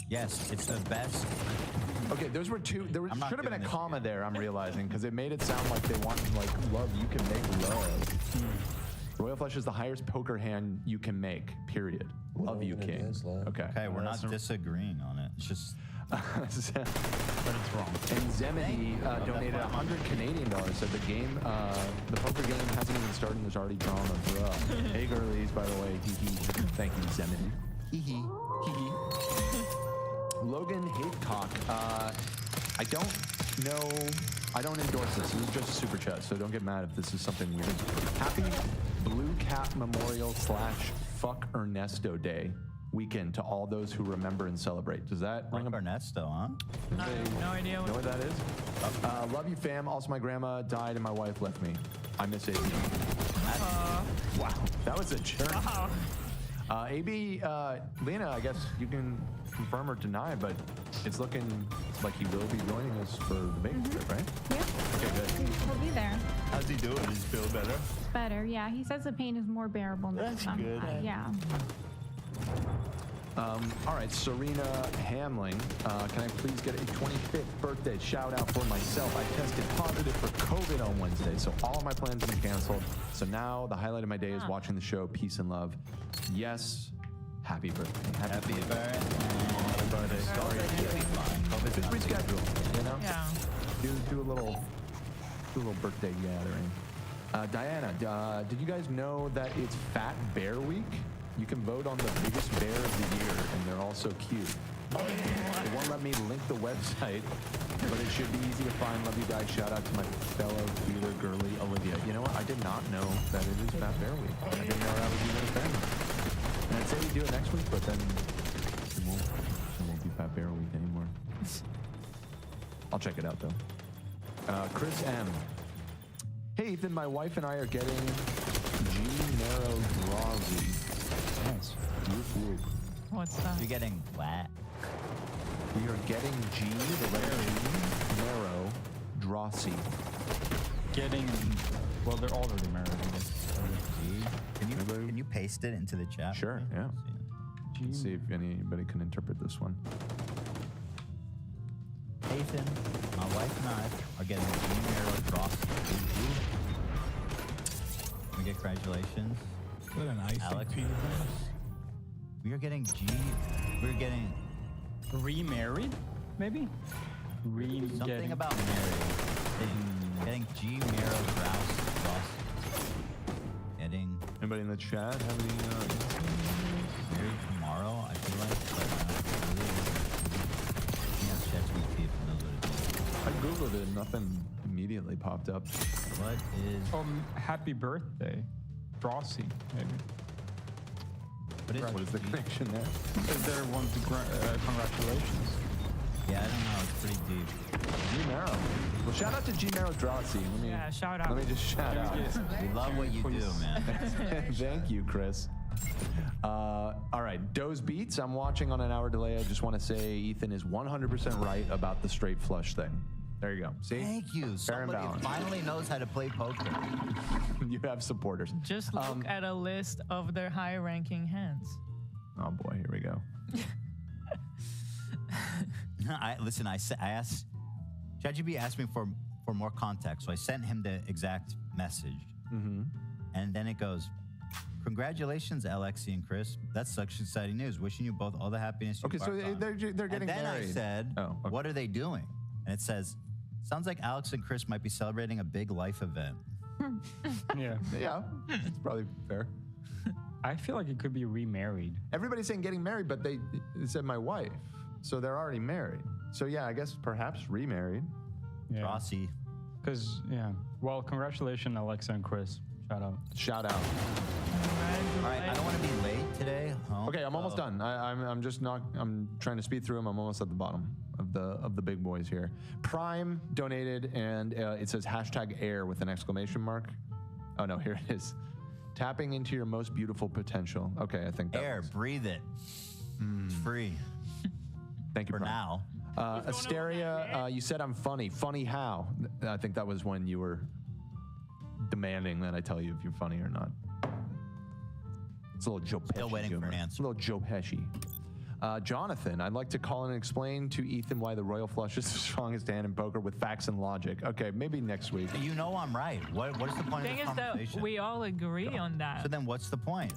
Speaker 1: Yes, it's the best.
Speaker 3: Okay, those were two. There
Speaker 1: I'm not
Speaker 3: should have been a
Speaker 1: doing this
Speaker 3: comma there. I'm realizing because it made it sound like they wanted like love. You can make love. Royal Flush is the highest poker hand you can make. Period. Love you, king. Okay.
Speaker 1: Okay, we're not
Speaker 3: That's-
Speaker 1: disagreeing on it. It's just
Speaker 4: but it's wrong.
Speaker 3: And Zemedy donated 100 Canadian dollars. Said the game, the poker game hasn't even started and there's already drama. Bruh. Hey girlies, by the way. Hee hee. Thank you, Zemedy. Hee hee. Hee hee. Logan Hatecock. I don't know. I don't endorse this. This is just a super chat, so don't get mad if this is something weird. Happy Blue Cat Memorial / Fuck Ernesto Day weekend to all those who remember and celebrate. Does that ring a bell?
Speaker 1: Ernesto, huh?
Speaker 2: I have no idea
Speaker 3: Know what that is? Love you, fam. Also, my grandma died and my wife left me. I miss AB. Wow, that was a journey.
Speaker 2: Wow.
Speaker 3: AB, Lena, I guess you can confirm or deny, but it's looking like he will be joining us for the big trip, right?
Speaker 6: Yeah.
Speaker 3: Okay, good.
Speaker 6: He'll be there.
Speaker 1: How's he doing? Does he feel better?
Speaker 6: Better, yeah. He says the pain is more bearable next time.
Speaker 1: good.
Speaker 6: Yeah.
Speaker 3: All right, Serena Hamling, can I please get a 25th birthday shout out for myself? I tested positive for COVID on Wednesday, so all of my plans have been canceled. So now the highlight of my day is watching the show. Peace and love. Yes, happy birthday.
Speaker 1: Happy birthday.
Speaker 3: Sorry. Just reschedule, you know?
Speaker 2: Yeah.
Speaker 3: Do a little birthday gathering. Diana, did you guys know that it's Fat Bear Week? You can vote on the biggest bear of the year, and they're all so cute. It won't let me link the website, but it should be easy to find. Love you guys. Shout out to my fellow tweeter girly, Olivia. You know what? I did not know that it is Fat Bear Week. I didn't know that was even a thing. And I'd say we do it next week, but then it won't be Fat Bear Week anymore. I'll check it out, though. Chris M. Hey, Ethan, my wife and I are getting G-Narrow Drazi. Nice. Whoop, whoop.
Speaker 2: What's that?
Speaker 1: You're getting what?
Speaker 3: We are getting G, the letter G, Narrow Drazi.
Speaker 4: Getting, well, they're already married, I guess.
Speaker 1: Can you paste it into the chat?
Speaker 3: Sure,
Speaker 1: for me?
Speaker 3: yeah.
Speaker 1: See it.
Speaker 3: Let's see if anybody can interpret this one.
Speaker 1: Ethan, my wife and I are getting G-Narrow Drosky. Congratulations.
Speaker 8: What an icing
Speaker 1: Alex.
Speaker 8: pizza.
Speaker 1: We're getting
Speaker 4: Remarried, maybe?
Speaker 1: something about married. Getting G-Narrow Drosky. Getting
Speaker 3: Anybody in the chat have any?
Speaker 1: married tomorrow, I feel like. But yeah, ChatGPT if it knows what it is.
Speaker 3: I googled it, and nothing immediately popped up.
Speaker 1: What is...
Speaker 4: Happy birthday. Drosy, maybe.
Speaker 3: What is the connection there?
Speaker 4: Is there one to congratulations?
Speaker 1: Yeah, I don't know. It's pretty deep.
Speaker 3: G-Narrow. Well, shout out to G-Narrow Drazi.
Speaker 2: Yeah, shout out.
Speaker 3: Let me just shout out.
Speaker 1: We love what you do, man.
Speaker 3: Thank you, Chris. All right, Doe's Beats. I'm watching on an hour delay. I just want to say Ethan is 100% right about the straight flush thing. There you go. See?
Speaker 1: Thank you.
Speaker 3: Fair and
Speaker 1: Somebody
Speaker 3: balanced.
Speaker 1: finally knows how to play poker.
Speaker 3: You have supporters.
Speaker 2: Just look at a list of their high-ranking hands.
Speaker 3: Oh boy, here we go.
Speaker 1: I asked, ChatGPT asked me for more context, so I sent him the exact message. And then it goes, congratulations, Alexi and Chris. That's such exciting news. Wishing you both all the happiness you
Speaker 3: Okay, so
Speaker 1: embarked on."
Speaker 3: they're getting
Speaker 1: And then
Speaker 3: married.
Speaker 1: I said,
Speaker 3: Oh, okay.
Speaker 1: what are they doing? And it says, sounds like Alex and Chris might be celebrating a big life event.
Speaker 4: Yeah.
Speaker 3: Yeah, it's probably fair.
Speaker 4: I feel like it could be remarried.
Speaker 3: Everybody's saying getting married, but they said my wife, so they're already married. So yeah, I guess perhaps remarried.
Speaker 4: Yeah.
Speaker 1: Rossi.
Speaker 4: Because, yeah. Well, congratulations, Alexa and Chris. Shout out.
Speaker 3: Shout out.
Speaker 1: All right, I don't want to be late today.
Speaker 3: Okay, I'm almost done. I'm just not. I'm trying to speed through them. I'm almost at the bottom of the big boys here. Prime donated, and it says #air with an exclamation mark. Oh no, here it is. Tapping into your most beautiful potential. Okay, I think that
Speaker 1: Air,
Speaker 3: was-
Speaker 1: breathe it. It's free
Speaker 3: Thank you
Speaker 1: for
Speaker 3: Prime.
Speaker 1: now.
Speaker 3: Asteria, you said I'm funny. Funny how? I think that was when you were demanding that I tell you if you're funny or not. It's a little Joe Pesci.
Speaker 1: Still waiting for an
Speaker 3: humor.
Speaker 1: answer.
Speaker 3: A little Joe Pesci. Jonathan, I'd like to call and explain to Ethan why the royal flush is the strongest hand in poker with facts and logic. Okay, maybe next week.
Speaker 1: You know I'm right. What is the point
Speaker 2: Thing
Speaker 1: of
Speaker 2: is
Speaker 1: this
Speaker 2: that
Speaker 1: conversation?
Speaker 2: we all agree on that.
Speaker 1: So then what's the point?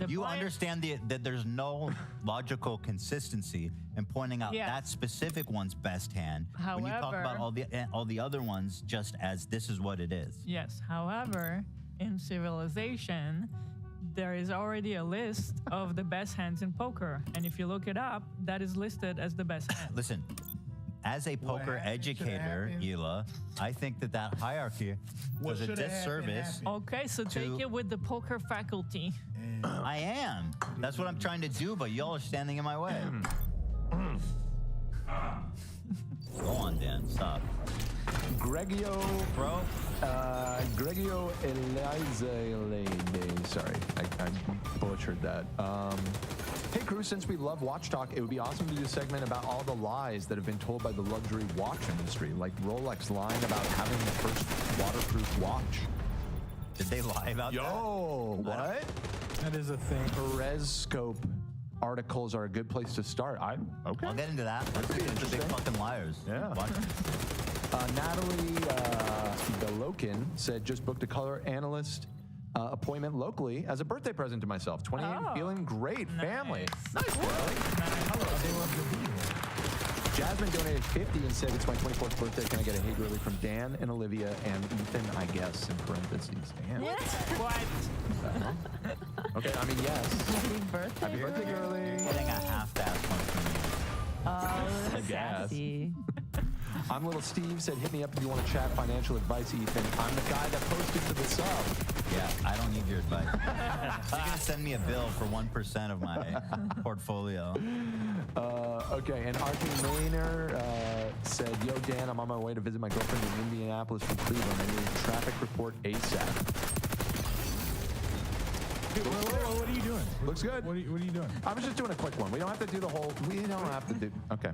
Speaker 1: You
Speaker 2: point-
Speaker 1: understand that there's no logical consistency in pointing out
Speaker 2: Yes.
Speaker 1: that specific one's best hand when you talk about
Speaker 2: However-
Speaker 1: all the other ones just as this is what it is.
Speaker 2: Yes. However, in Civilization, there is already a list of the best hands in poker, and if you look it up, that is listed as the best hand.
Speaker 1: Listen, as a poker
Speaker 8: happened should
Speaker 1: educator,
Speaker 8: happen.
Speaker 1: Hila, I think that hierarchy
Speaker 8: What
Speaker 1: was a
Speaker 8: shoulda happened,
Speaker 1: disservice.
Speaker 8: happened.
Speaker 2: Okay, so take it with the poker faculty.
Speaker 1: I am. That's what I'm trying to do, but y'all are standing in my way. Go on, Dan. Stop.
Speaker 3: Gregio,
Speaker 1: Bro,
Speaker 3: Gregio Eliza. Sorry, I butchered that. Hey crew, since we love Watch Talk, it would be awesome to do a segment about all the lies that have been told by the luxury watch industry, like Rolex lying about having the first waterproof watch.
Speaker 1: did they lie about that?
Speaker 3: Yo, what?
Speaker 8: That is a thing.
Speaker 3: Perescope articles are a good place to start. Okay.
Speaker 1: I'll get into that.
Speaker 3: That'd be
Speaker 1: They're big
Speaker 3: interesting.
Speaker 1: fucking liars.
Speaker 3: Yeah.
Speaker 1: Watch.
Speaker 3: Natalie Belokin said, just booked a color analyst appointment locally as a birthday present to myself. 28 and
Speaker 2: Oh.
Speaker 3: feeling great. Family.
Speaker 2: Nice.
Speaker 3: Nice, Natalie. Jasmine donated 50 and said, it's my 24th birthday. Can I get a hey girly from Dan and Olivia and Ethan, I guess, in parentheses. Damn.
Speaker 2: What?
Speaker 3: Okay, I mean, yes.
Speaker 5: Happy birthday.
Speaker 3: Happy birthday, girly.
Speaker 1: Getting a half-ass one from me.
Speaker 5: Oh,
Speaker 3: guess.
Speaker 5: sassy.
Speaker 3: I'm Little Steve, said, hit me up if you want to chat financial advice, Ethan. I'm the guy that posted to the sub.
Speaker 1: Yeah, I don't need your advice. You're gonna send me a bill for 1% of my portfolio.
Speaker 3: Okay, and Arcane Millionaire said, yo, Dan, I'm on my way to visit my girlfriend in Indianapolis from Cleveland. I need a traffic report ASAP.
Speaker 8: Dude, what are you doing?
Speaker 3: Looks good.
Speaker 8: What are you doing?
Speaker 3: I was just doing a quick one. We don't have to do the whole, we don't have to do, okay.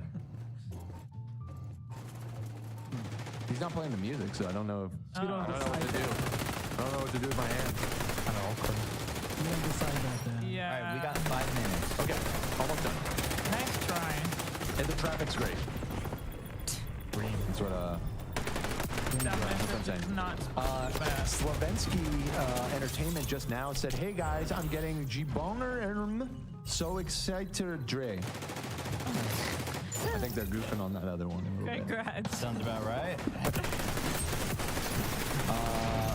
Speaker 3: He's not playing the music, so I don't know if,
Speaker 7: You don't
Speaker 3: I don't know what
Speaker 7: decide
Speaker 3: to do.
Speaker 7: that.
Speaker 3: I don't know what to do with my hand.
Speaker 7: You don't decide that.
Speaker 2: Yeah.
Speaker 1: All right, we got 5 minutes.
Speaker 3: Okay, almost done.
Speaker 2: Nice try.
Speaker 3: And the traffic's great. Sort of.
Speaker 2: That
Speaker 3: what I'm
Speaker 2: message
Speaker 3: saying.
Speaker 2: is not supposed to be bad.
Speaker 3: Slavensky Entertainment just now said, hey guys, I'm getting G-Boner. So excited, Dre. I think they're goofing on that other one a little bit.
Speaker 2: Congrats.
Speaker 1: Sounds about right.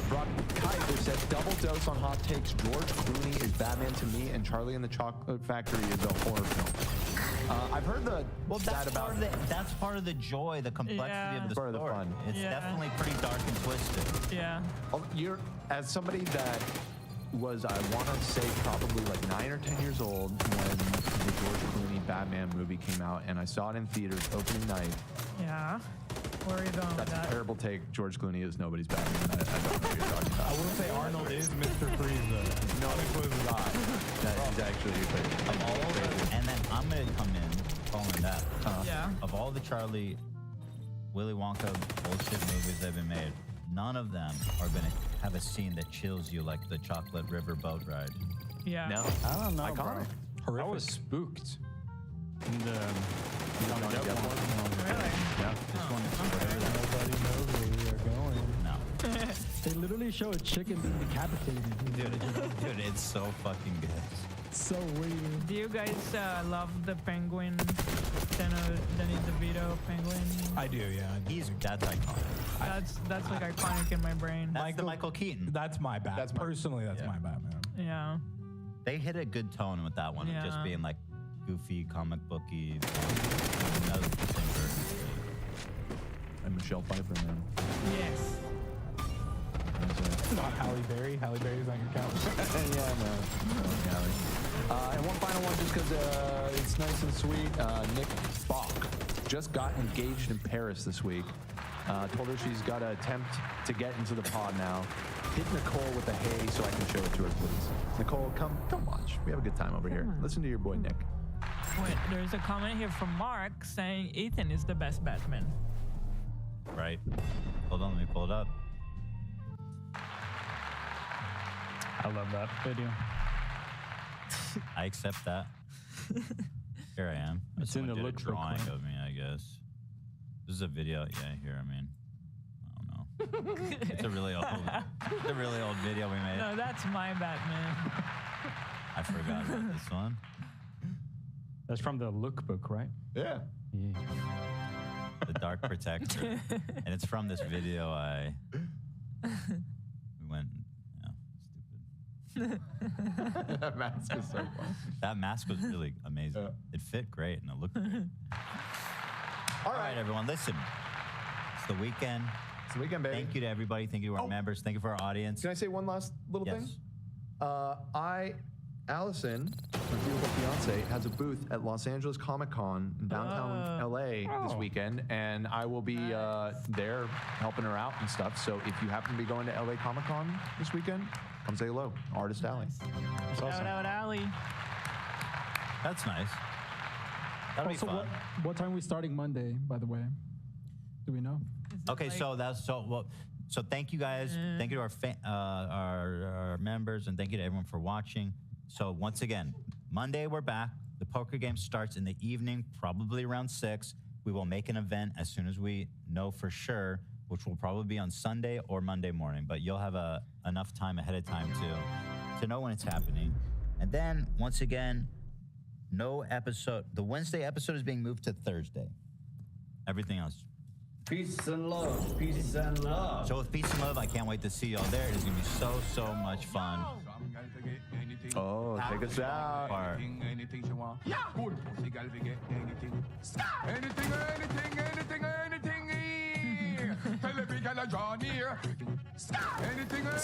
Speaker 3: Brock Kaiser said, double dose on hot takes. George Clooney is Batman to me, and Charlie and the Chocolate Factory is a horror film. I've heard
Speaker 1: That's part of the joy, the complexity
Speaker 2: Yeah.
Speaker 1: of the
Speaker 3: Part
Speaker 1: story.
Speaker 3: of the fun.
Speaker 1: It's
Speaker 2: Yeah.
Speaker 1: definitely pretty dark and twisted.
Speaker 2: Yeah.
Speaker 3: You're, as somebody that was, I want to say, probably like 9 or 10 years old when the George Clooney Batman movie came out, and I saw it in theaters opening night.
Speaker 2: Yeah. Where are you going with
Speaker 3: That's a
Speaker 2: that?
Speaker 3: terrible take. George Clooney is nobody's Batman. I don't know what you're talking about.
Speaker 8: I wouldn't say Arnold is Mr. Freeze.
Speaker 3: No, it was not. That is actually your favorite.
Speaker 1: Of all of them, and then I'm gonna come in following that.
Speaker 2: Yeah.
Speaker 1: Of all the Charlie, Willy Wonka bullshit movies that have been made, none of them are gonna have a scene that chills you like the Chocolate River boat ride.
Speaker 2: Yeah.
Speaker 3: No,
Speaker 4: I don't know,
Speaker 3: iconic.
Speaker 4: bro. I was spooked. And,
Speaker 3: Johnny Depp one.
Speaker 2: Really?
Speaker 3: Yeah.
Speaker 1: This one is whatever that.
Speaker 8: Nobody knows where we are going.
Speaker 1: No,
Speaker 7: They literally show a chicken being decapitated.
Speaker 1: dude, it's so fucking good.
Speaker 7: It's so weird.
Speaker 2: Do you guys love the penguin, Danny DeVito penguin?
Speaker 8: I do, yeah. I do.
Speaker 1: That's iconic.
Speaker 2: That's like iconic in my brain.
Speaker 1: That's the Michael Keaton.
Speaker 8: That's my Batman.
Speaker 3: That's my-
Speaker 8: Personally, that's
Speaker 1: Yeah.
Speaker 8: my Batman.
Speaker 2: Yeah.
Speaker 1: They hit a good tone with that one, of just
Speaker 2: Yeah.
Speaker 1: being like goofy, comic booky. That was the same version.
Speaker 3: And Michelle Pfeiffer, man.
Speaker 2: Yes.
Speaker 8: Not Halle Berry. Halle Berry's not your count.
Speaker 3: Yeah, no. And one final one, just because it's nice and sweet. Nick Bach just got engaged in Paris this week. Told her she's got to attempt to get into the pod now. Hit Nicole with the hay so I can show it to her, please. Nicole, come watch. We have a good time over here. Listen to your boy Nick.
Speaker 2: Wait, there's a comment here from Mark saying Ethan is the best Batman.
Speaker 1: Right. Hold on, let me pull it up.
Speaker 4: I love that video.
Speaker 1: I accept that. Here I am.
Speaker 4: It's in
Speaker 1: Someone
Speaker 4: the
Speaker 1: did a
Speaker 4: lookbook,
Speaker 1: drawing
Speaker 4: right?
Speaker 1: of me, I guess. This is a video. Yeah, here. I mean, I don't know. It's a really old video we made.
Speaker 2: No, that's my Batman.
Speaker 1: I forgot about this one.
Speaker 4: That's from the lookbook, right?
Speaker 3: Yeah.
Speaker 4: Yeah.
Speaker 1: The Dark Protector. And it's from this video we went, stupid.
Speaker 3: That mask is so fun.
Speaker 1: That mask was really amazing.
Speaker 3: Yeah.
Speaker 1: It fit great and it looked great. All right, everyone, listen. It's the weekend.
Speaker 3: It's the weekend, baby.
Speaker 1: Thank you to everybody. Thank you to our members. Thank you for our audience.
Speaker 3: Can I say one last little thing?
Speaker 1: Yes.
Speaker 3: Allison, my beautiful fiance, has a booth at Los Angeles Comic Con in downtown LA this weekend, and I will be there helping her out and stuff. So if you happen to be going to LA Comic Con this weekend, come say hello. Artist Alley.
Speaker 2: Shout out, Allie.
Speaker 1: That's nice. That'll be
Speaker 7: Also,
Speaker 1: fun.
Speaker 7: what time are we starting Monday, by the way? Do we know?
Speaker 1: Okay, so that's so thank you guys. Thank you to our members, and thank you to everyone for watching. So once again, Monday we're back. The poker game starts in the evening, probably around 6. We will make an event as soon as we know for sure, which will probably be on Sunday or Monday morning. But you'll have enough time ahead of time to know when it's happening. And then once again, no episode. The Wednesday episode is being moved to Thursday. Everything else.
Speaker 9: Peace and love. Peace and love.
Speaker 1: So with peace and love, I can't wait to see y'all there. It is gonna be so much fun.
Speaker 3: Oh, take us out.
Speaker 9: Anything you want. Yeah. Good pussy girl, we get anything. Stop. Anything. Tell the big girl a draw near. Stop. Anything. Tell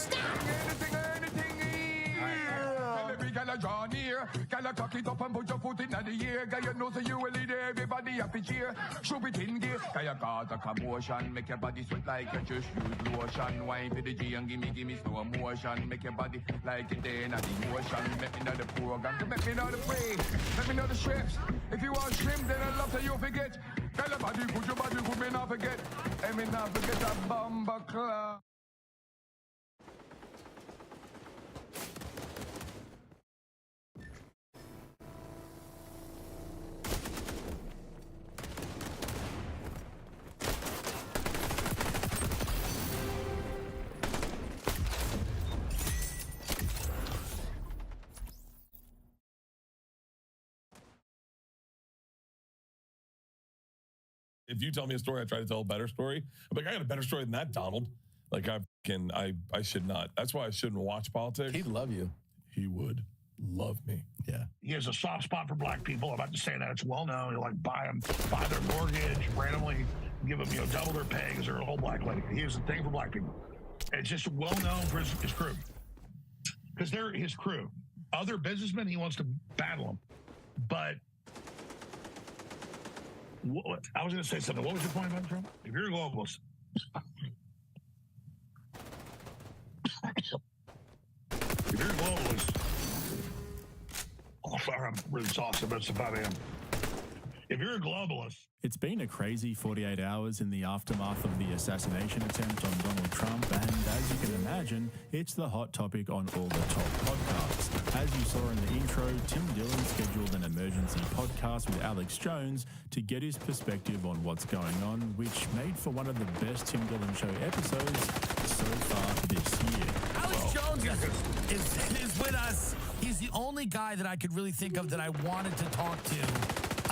Speaker 9: the big girl a draw near. Girl a cock it up and put your foot in the air. Girl you know so you will lead everybody happy cheer. Show it in gear. Girl you cause a commotion. Make your body sweat like you just use lotion. Wine for the G and gimme slow motion. Make your body like it in the motion. Make me know the program. To make me know the play. Let me know the shrimps. If you want shrimp, then I love that you forget. Girl your body, put your body, put me not forget. And me not forget that bomba club.
Speaker 10: If you tell me a story, I try to tell a better story. I'm like, I got a better story than that, Donald. Like I should not. That's why I shouldn't watch politics.
Speaker 11: He'd love you.
Speaker 10: He would love me.
Speaker 11: Yeah.
Speaker 12: He has a soft spot for black people. I'm about to say that. It's well known. He'll like buy their mortgage, randomly give them, double their pay because they're a whole black lady. He has a thing for black people. It's just well known for his crew. Because they're his crew. Other businessmen, he wants to battle them. But I was going to say something. What was your point about Trump? If you're a globalist, I'm really exhausted, but it's 5 a.m. If you're a globalist.
Speaker 13: It's been a crazy 48 hours in the aftermath of the assassination attempt on Donald Trump, and as you can imagine, it's the hot topic on all the top podcasts. As you saw in the intro, Tim Dillon scheduled an emergency podcast with Alex Jones to get his perspective on what's going on, which made for one of the best Tim Dillon Show episodes so far this year.
Speaker 11: Alex Jones is with us. He's the only guy that I could really think of that I wanted to talk to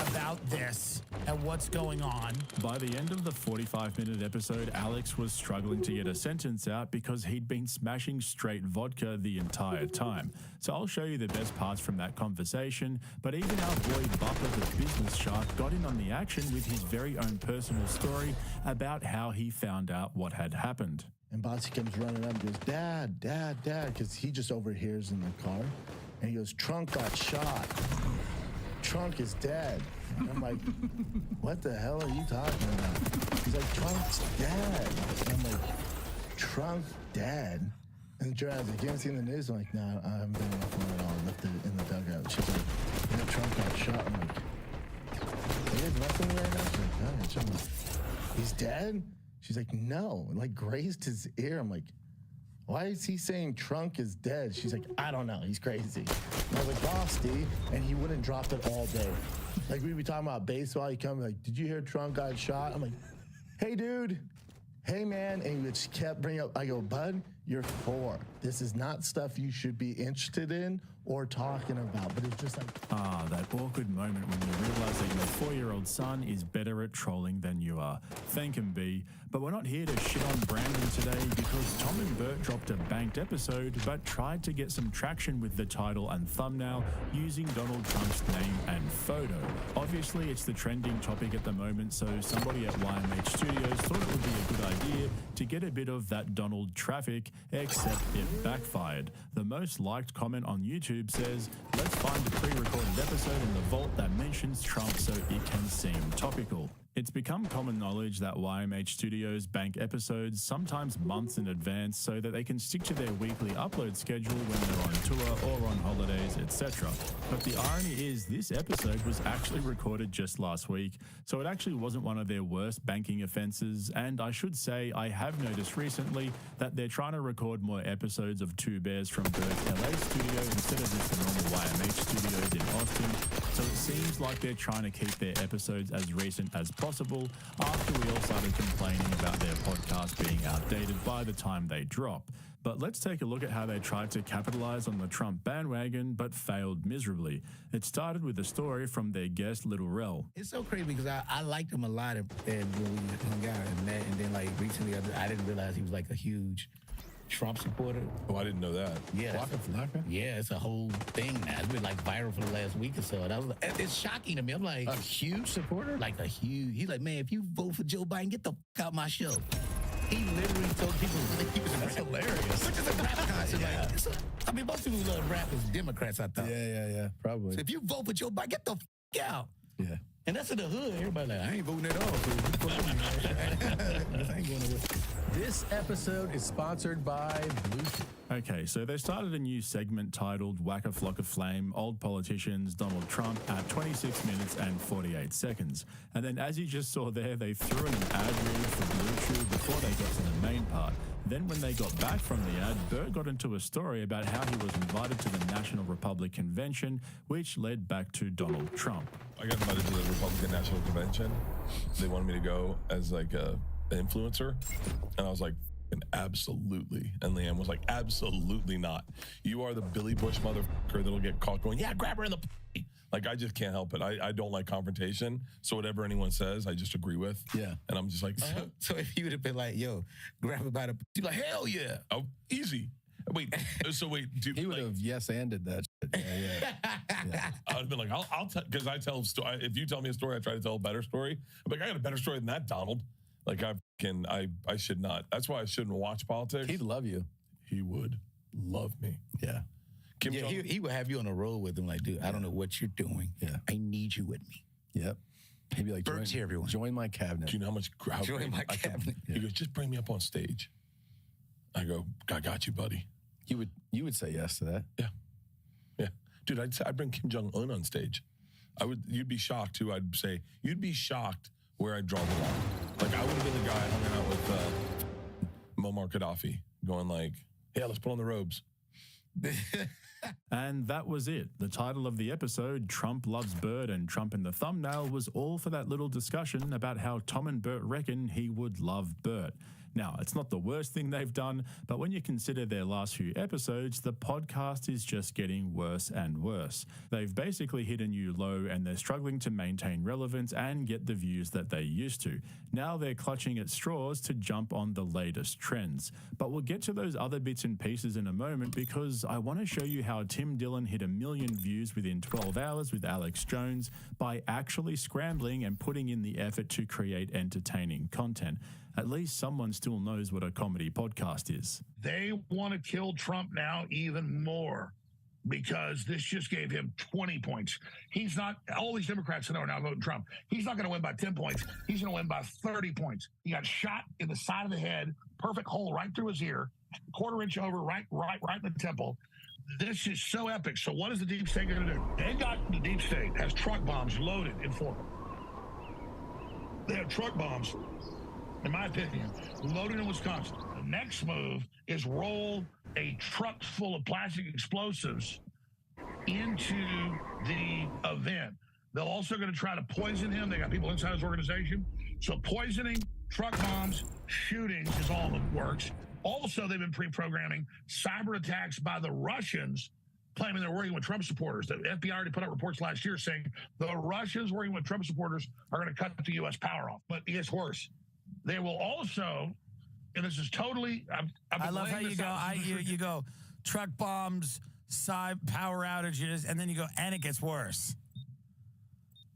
Speaker 11: about this and what's going on.
Speaker 13: By the end of the 45-minute episode, Alex was struggling to get a sentence out because he'd been smashing straight vodka the entire time. So I'll show you the best parts from that conversation, but even our boy Bupper, the business shark, got in on the action with his very own personal story about how he found out what had happened.
Speaker 14: And Bossy comes running up and goes, Dad, because he just overhears in the car. And he goes, Trunk got shot. Trunk is dead. And I'm like, what the hell are you talking about? He's like, Trunk's dead. And I'm like, Trunk dead? And Jazz, like, you haven't seen the news? I'm like, no, I haven't been on the phone at all. I left it in the dugout. She's like, yeah, Trunk got shot. I'm like, he has nothing right now? She's like, no, I'm like, he's dead? She's like, no. Like, grazed his ear. I'm like, why is he saying Trunk is dead? She's like, I don't know. He's crazy. And I was like, boss, D. And he wouldn't drop it all day. Like, we'd be talking about baseball. He'd come like, did you hear Trunk got shot? I'm like, hey, dude. Hey, man. And he just kept bringing up, I go, bud, you're 4. This is not stuff you should be interested in or talking about, but it's just like...
Speaker 13: Ah, that awkward moment when you realize that your 4-year-old son is better at trolling than you are. Thank him, B. But we're not here to shit on Brandon today because Tom and Bert dropped a banked episode but tried to get some traction with the title and thumbnail using Donald Trump's name and photo. Obviously, it's the trending topic at the moment, so somebody at YMH Studios thought it would be a good idea to get a bit of that Donald traffic, except it backfired. The most liked comment on YouTube says, "Let's find a pre-recorded episode in the vault that mentions Trump so it can seem topical." It's become common knowledge that YMH Studios bank episodes sometimes months in advance so that they can stick to their weekly upload schedule when they're on tour or on holidays, etc. But the irony is this episode was actually recorded just last week, so it actually wasn't one of their worst banking offenses, and I should say I have noticed recently that they're trying to record more episodes of Two Bears from Bert's LA studio instead of just the normal YMH studios in Austin, so it seems like they're trying to keep their episodes as recent as possible after we all started complaining about their podcast being outdated by the time they drop. But let's take a look at how they tried to capitalize on the Trump bandwagon but failed miserably. It started with a story from their guest Little Rel.
Speaker 15: It's so crazy because I liked him a lot and when we hung out and met, and then like recently I didn't realize he was like a huge Trump supporter.
Speaker 10: Oh, I didn't know that.
Speaker 15: Yeah, yeah, it's a whole thing now. It's been like viral for the last week or so. And I was like, it's shocking to me. I'm like,
Speaker 14: a huge supporter?
Speaker 15: Like a huge. He's like, man, if you vote for Joe Biden, get the fuck out my show. He literally told people he was
Speaker 14: That's hilarious.
Speaker 15: Which is a rap concert. Yeah. Like, I mean, most people who love rap is Democrats, I thought.
Speaker 14: Yeah, probably.
Speaker 15: So if you vote for Joe Biden, get the fuck out.
Speaker 14: Yeah.
Speaker 15: And that's in the hood. Everybody like, I ain't voting at all. So I ain't going away.
Speaker 14: This episode is sponsored by Bluetooth.
Speaker 13: Okay, so they started a new segment titled Whack a Flock of Flame, Old Politicians, Donald Trump at 26 minutes and 48 seconds. And then as you just saw there, they threw in an ad read for Bluetooth before they got to the main part. Then when they got back from the ad, Bert got into a story about how he was invited to the National Republic Convention, which led back to Donald Trump.
Speaker 10: I got invited to the Republican National Convention. They wanted me to go as like an influencer. And I was like, absolutely. And Leanne was like, absolutely not. You are the Billy Bush motherfucker that'll get caught going, yeah, grab her in the p-. Like, I just can't help it. I don't like confrontation. So whatever anyone says, I just agree with.
Speaker 14: Yeah.
Speaker 10: And I'm just like,
Speaker 15: So if you would have been like, yo, grab her by the, you'd be like, hell yeah.
Speaker 10: Oh, easy. Wait, so wait,
Speaker 14: he would have yes-anded that shit. Yeah.
Speaker 10: I'd have been like, I'll tell, because I tell story. If you tell me a story, I try to tell a better story. I'm like, I got a better story than that, Donald. Like I should not. That's why I shouldn't watch politics.
Speaker 14: He'd love you.
Speaker 10: He would love me.
Speaker 14: Yeah.
Speaker 15: He would have you on a roll with him, like, dude, I don't know what you're doing.
Speaker 14: Yeah.
Speaker 15: I need you with me.
Speaker 14: Yep. He'd be like,
Speaker 15: Bert's here, everyone.
Speaker 14: Join my cabinet.
Speaker 10: Do you know how much?
Speaker 15: Join my cabinet.
Speaker 10: He goes, just bring me up on stage. I go, I got you, buddy.
Speaker 14: You would say yes to that.
Speaker 10: Yeah, dude. I'd bring Kim Jong-un on stage. You'd be shocked too. I'd say you'd be shocked where I'd draw the line. Like I would have been the guy hanging out with Muammar Gaddafi, going like, "Yeah, let's put on the robes."
Speaker 13: And that was it. The title of the episode, Trump Loves Bert and Trump in the Thumbnail, was all for that little discussion about how Tom and Bert reckon he would love Bert. Now, it's not the worst thing they've done, but when you consider their last few episodes, the podcast is just getting worse and worse. They've basically hit a new low and they're struggling to maintain relevance and get the views that they used to. Now they're clutching at straws to jump on the latest trends. But we'll get to those other bits and pieces in a moment because I want to show you how Tim Dillon hit 1 million views within 12 hours with Alex Jones by actually scrambling and putting in the effort to create entertaining content. At least someone still knows what a comedy podcast is.
Speaker 12: They want to kill Trump now even more because this just gave him 20 points. He's not, all these Democrats are now voting Trump. He's not going to win by 10 points. He's going to win by 30 points. He got shot in the side of the head, perfect hole right through his ear, quarter inch over, right in the temple. This is so epic. So what is the deep state going to do? They got the deep state has truck bombs loaded in Florida. They have truck bombs, in my opinion, loaded in Wisconsin. The next move is roll a truck full of plastic explosives into the event. They're also going to try to poison him. They got people inside his organization. So poisoning, truck bombs, shootings is all that works. Also, they've been pre-programming cyber attacks by the Russians, claiming they're working with Trump supporters. The FBI already put out reports last year saying the Russians working with Trump supporters are going to cut the U.S. power off. But it gets worse. They will also, and this is totally.
Speaker 11: I love how you go. You go truck bombs, power outages, and then you go, and it gets worse.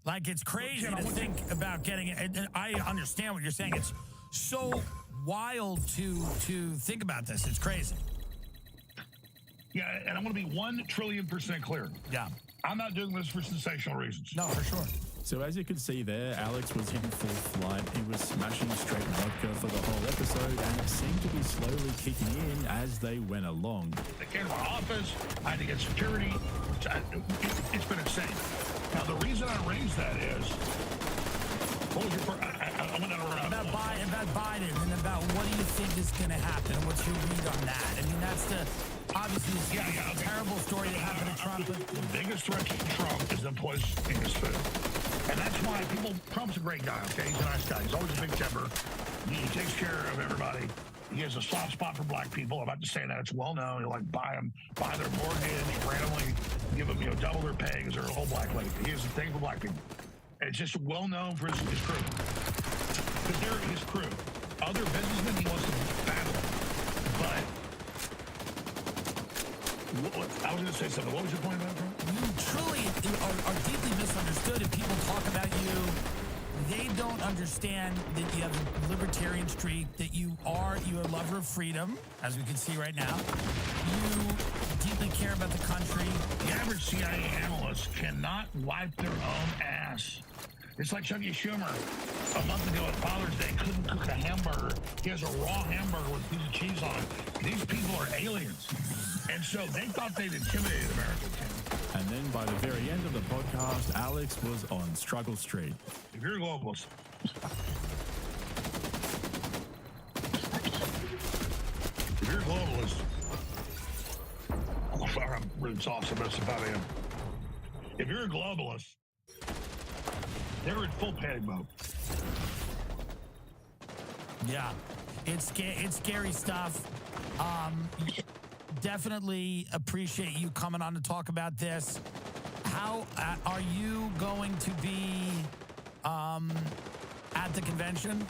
Speaker 11: Like, it's crazy to think about getting it. And I understand what you're saying. It's so wild to think about this. It's crazy.
Speaker 12: Yeah, and I want to be 1,000,000,000% clear.
Speaker 11: Yeah.
Speaker 12: I'm not doing this for sensational reasons.
Speaker 11: No, for sure.
Speaker 13: So as you can see there, Alex was in full flight. He was smashing straight vodka for the whole episode, and it seemed to be slowly kicking in as they went along.
Speaker 12: They came to my office. I had to get security. It's been insane. Now, the reason I raised that is, what was your first? I went out around.
Speaker 11: About Biden and about what do you think is going to happen and what's your read on that? I mean, that's obviously a terrible story that happened to Trump.
Speaker 12: The biggest threat to Trump is the poison in his food. And that's why Trump's a great guy, okay? He's a nice guy. He's always a big temper. He takes care of everybody. He has a soft spot for black people. I'm about to say that. It's well known. He'll buy their mortgage, randomly give them, double their pay because they're a whole black lady. He has a thing for black people. It's just well known for his crew. Because they're his crew. Other businessmen he wants to battle. But I was going to say something. What was your point about Trump?
Speaker 11: You truly are deeply misunderstood. If people talk about you, they don't understand that you have a libertarian streak, that you are a lover of freedom, as we can see right now. You deeply care about the country.
Speaker 12: The average CIA analyst cannot wipe their own ass. It's like Chucky Schumer a month ago at Father's Day couldn't cook a hamburger. He has a raw hamburger with a piece of cheese on it. These people are aliens. And so they thought they'd intimidated Americans.
Speaker 13: And then by the very end of the podcast, Alex was on Struggle Street.
Speaker 12: If you're a globalist, I'm really saucy about about him. If you're a globalist, they're in full panic mode.
Speaker 11: Yeah, it's scary stuff. Definitely appreciate you coming on to talk about this. How are you going to be at the convention?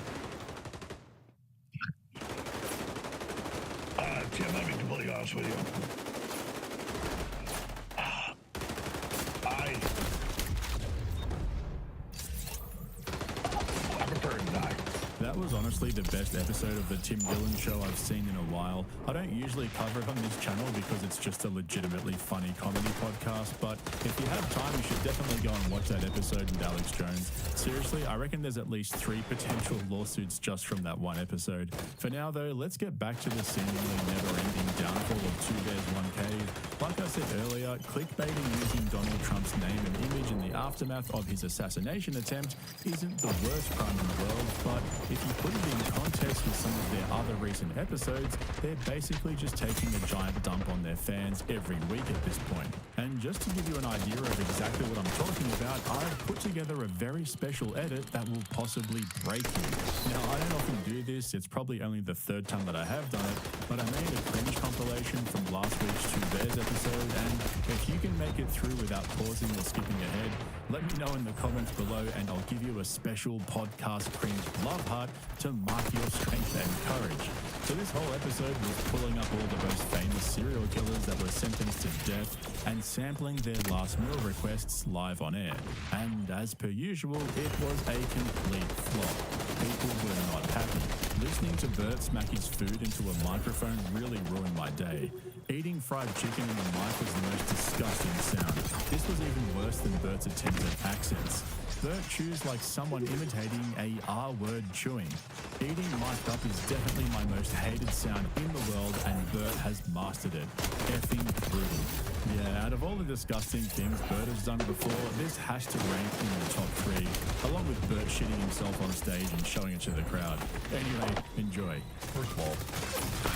Speaker 12: Tim, let me be completely honest with you. I prefer to die.
Speaker 13: That was honestly the best episode of the Tim Dillon Show I've seen in a while. I don't usually cover it on this channel because it's just a legitimately funny comedy podcast, but if you have time, you should definitely go and watch that episode with Alex Jones. Seriously, I reckon there's at least 3 potential lawsuits just from that one episode. For now, though, let's get back to the seemingly never-ending downfall of Two Bears, One Cave. Like I said earlier, clickbaiting using Donald Trump's name and image in the aftermath of his assassination attempt isn't the worst crime in the world, but if you put it in context with some of their other recent episodes, they're basically just taking a giant dump on their fans every week at this point. And just to give you an idea of exactly what I'm talking about, I've put together a very special edit that will possibly break you. Now, I don't often do this, it's probably only the 3rd time that I have done it, but I made a cringe compilation from last week's Two Bears episode, and if you can make it through without pausing or skipping ahead, let me know in the comments below and I'll give you a special podcast cringe love heart to mark your strength and courage. So this whole episode was pulling up all the most famous serial killers that were sentenced to death and sampling their last meal requests live on air. And as per usual, it was a complete flop. People were not happy. Listening to Bert smack his food into a microphone really ruined my day. Eating fried chicken in the mic was the most disgusting sound. This was even worse than Bert's attempt at accents. Bert chews like someone imitating a R-word chewing. Eating mic'd up is definitely my most hated sound in the world, and Bert has mastered it. Effing brutal. Yeah, out of all the disgusting things Bert has done before, this has to rank in the top 3, along with Bert shitting himself on stage and showing it to the crowd. Anyway, enjoy.
Speaker 10: First of all,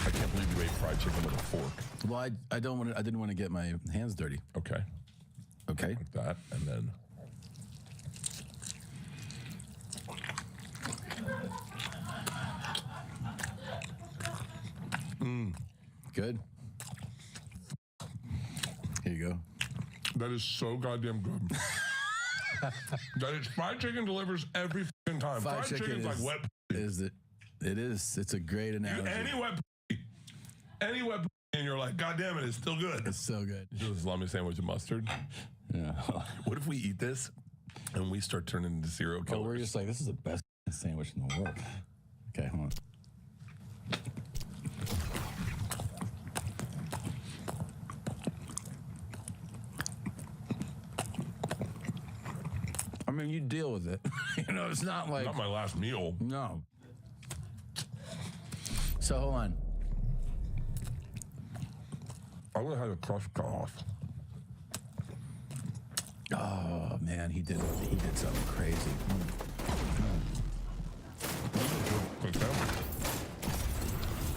Speaker 10: I can't believe you ate fried chicken with a fork.
Speaker 16: Well, I didn't want to get my hands dirty.
Speaker 10: Okay.
Speaker 16: Okay.
Speaker 10: Like that, and then.
Speaker 16: Good. Here you go.
Speaker 10: That is so goddamn good. That is fried chicken delivers every fucking time. Fried chicken's like wet.
Speaker 16: It is. It's a great analogy.
Speaker 10: Any wet, and you're like, God damn it, it's still good.
Speaker 16: It's so good.
Speaker 10: Just a salami sandwich and mustard.
Speaker 16: Yeah.
Speaker 10: What if we eat this and we start turning into serial killers?
Speaker 16: Oh, we're just like, this is the best sandwich in the world. Okay, hold on. I mean, you deal with it. You know, it's not like...
Speaker 10: Not my last meal.
Speaker 16: No. So, hold on.
Speaker 10: I would have had the crust cut off.
Speaker 16: Oh, man, he did something crazy.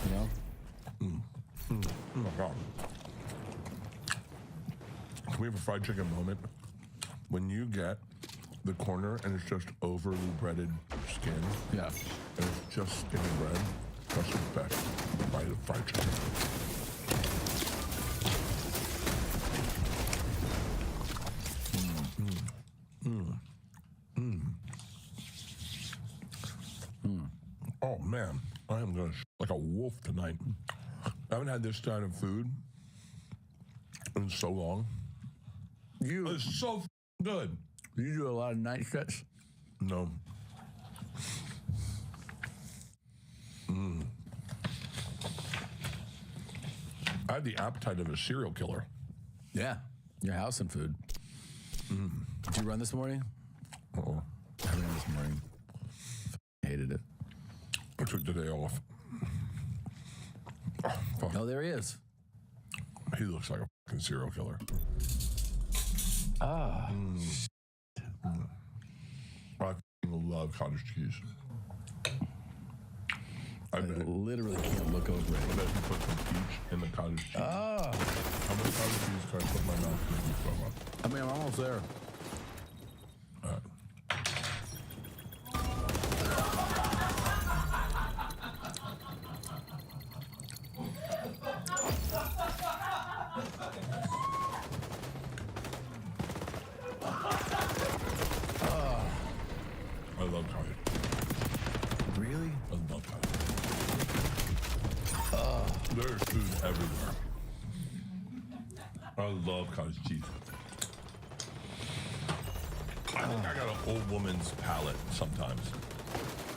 Speaker 16: You know?
Speaker 10: Oh, my God. Can we have a fried chicken moment? When you get the corner and it's just overly breaded skin.
Speaker 16: Yeah.
Speaker 10: And it's just skin and bread. That's the best bite of fried chicken. Oh man, I am gonna like a wolf tonight. I haven't had this kind of food in so long. It's so good.
Speaker 16: You do a lot of night sets?
Speaker 10: No. I had the appetite of a serial killer.
Speaker 16: Yeah. Your house and food. Did you run this morning?
Speaker 10: Uh-oh.
Speaker 16: I ran this morning. Hated it.
Speaker 10: I took the day off. Oh, fuck.
Speaker 16: Oh, there he is.
Speaker 10: He looks like a fucking serial killer.
Speaker 16: Ah.
Speaker 10: I love cottage cheese.
Speaker 16: I literally can't look over it.
Speaker 10: I bet you put some peach in the cottage cheese.
Speaker 16: Oh.
Speaker 10: How much cottage cheese can I put in my mouth to make me throw up?
Speaker 16: I mean, I'm almost there.
Speaker 10: I love cottage.
Speaker 16: Really?
Speaker 10: I love cottage. There's food everywhere. I love cottage cheese. I think I got an old woman's palate sometimes.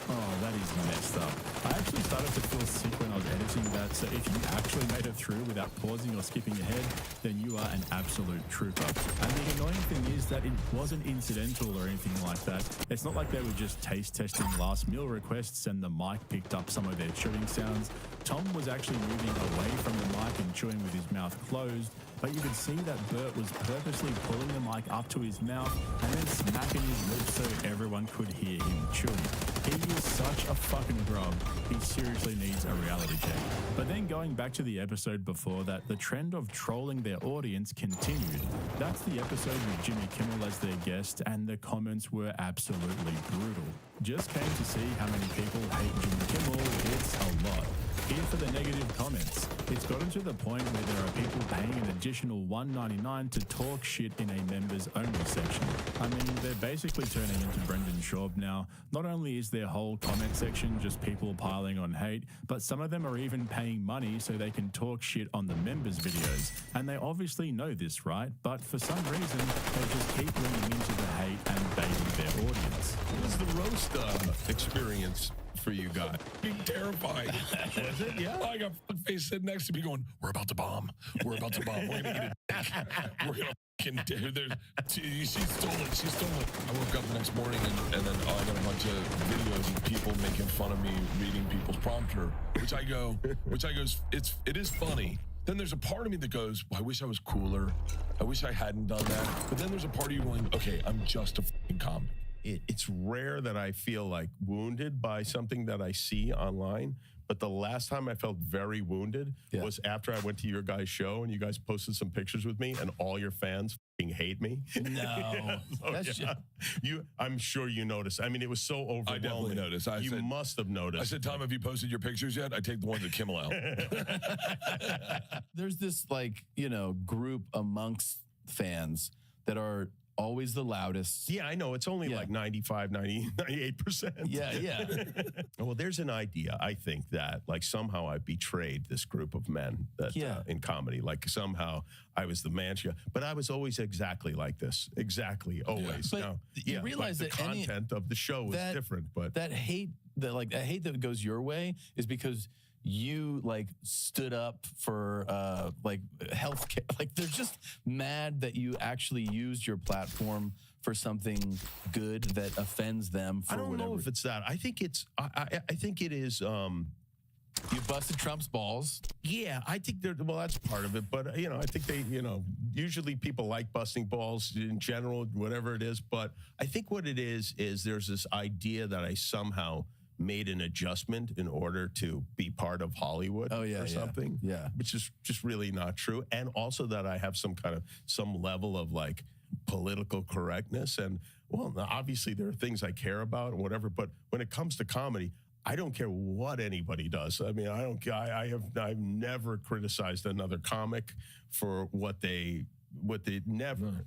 Speaker 13: Oh, that is messed up. I actually started to feel sick when I was editing that, so if you actually made it through without pausing or skipping ahead, then you are an absolute trooper. And the annoying thing is that it wasn't incidental or anything like that. It's not like they were just taste testing last meal requests and the mic picked up some of their chewing sounds. Tom was actually moving away from the mic and chewing with his mouth closed, but you could see that Bert was purposely pulling the mic up to his mouth and then smacking his lips so everyone could hear him chewing. He is such a fucking grub. He seriously needs a reality check. But then going back to the episode before that, the trend of trolling their audience continued. That's the episode with Jimmy Kimmel as their guest, and the comments were absolutely brutal. Just came to see how many people hate Jimmy Kimmel. It's a lot. Here for the negative comments. It's gotten to the point where there are people paying an additional $1.99 to talk shit in a members only section. I mean, they're basically turning into Brendan Schaub now. Not only is their whole comment section just people piling on hate, but some of them are even paying money so they can talk shit on the members' videos. And they obviously know this, right? But for some reason, they just keep leaning into the hate and baiting their audience.
Speaker 10: What was the roast experience for you guys? Being terrified.
Speaker 8: Was it? Yeah.
Speaker 10: I got fuckface sitting next to me going, we're about to bomb. We're about to bomb. We're going to get it. We're going to fucking do she stole it. She stole it. I woke up the next morning and then I got a bunch of videos of people making fun of me reading people's prompter, which I go, it is funny. Then there's a part of me that goes, well, I wish I was cooler. I wish I hadn't done that. But then there's a part of you going, okay, I'm just a fucking comic.
Speaker 17: It's rare that I feel like wounded by something that I see online,
Speaker 10: but the last time I felt very wounded was after I went to your guys' show and you guys posted some pictures with me and all your fans fucking hate me.
Speaker 16: No.
Speaker 10: I'm sure you noticed. I mean, it was so overwhelming. I definitely noticed. You must have noticed. I said, Tom, have you posted your pictures yet? I take the ones at Kimmel out.
Speaker 16: There's this group amongst fans that are always the loudest.
Speaker 10: Yeah, I know. It's only like 95, 90, 98%.
Speaker 16: Yeah.
Speaker 10: Well, there's an idea, I think, that like somehow I betrayed this group of men that in comedy. Like somehow I was the man. But I was always exactly like this. Exactly. Always.
Speaker 16: But
Speaker 10: now,
Speaker 16: you realize
Speaker 10: the
Speaker 16: that
Speaker 10: content of the show was different. But
Speaker 16: that hate that goes your way is because you stood up for healthcare. Like they're just mad that you actually used your platform for something good that offends them. For
Speaker 10: I don't know if it's that. I think it's. I think it is.
Speaker 16: You busted Trump's balls.
Speaker 10: Yeah, I think that's part of it. But I think they, usually people like busting balls in general, whatever it is. But I think what it is there's this idea that I somehow made an adjustment in order to be part of Hollywood or something.
Speaker 16: Yeah.
Speaker 10: Which is just really not true. And also that I have some level of like political correctness. And well, obviously there are things I care about and whatever, but when it comes to comedy, I don't care what anybody does. I mean, I've never criticized another comic for what they never.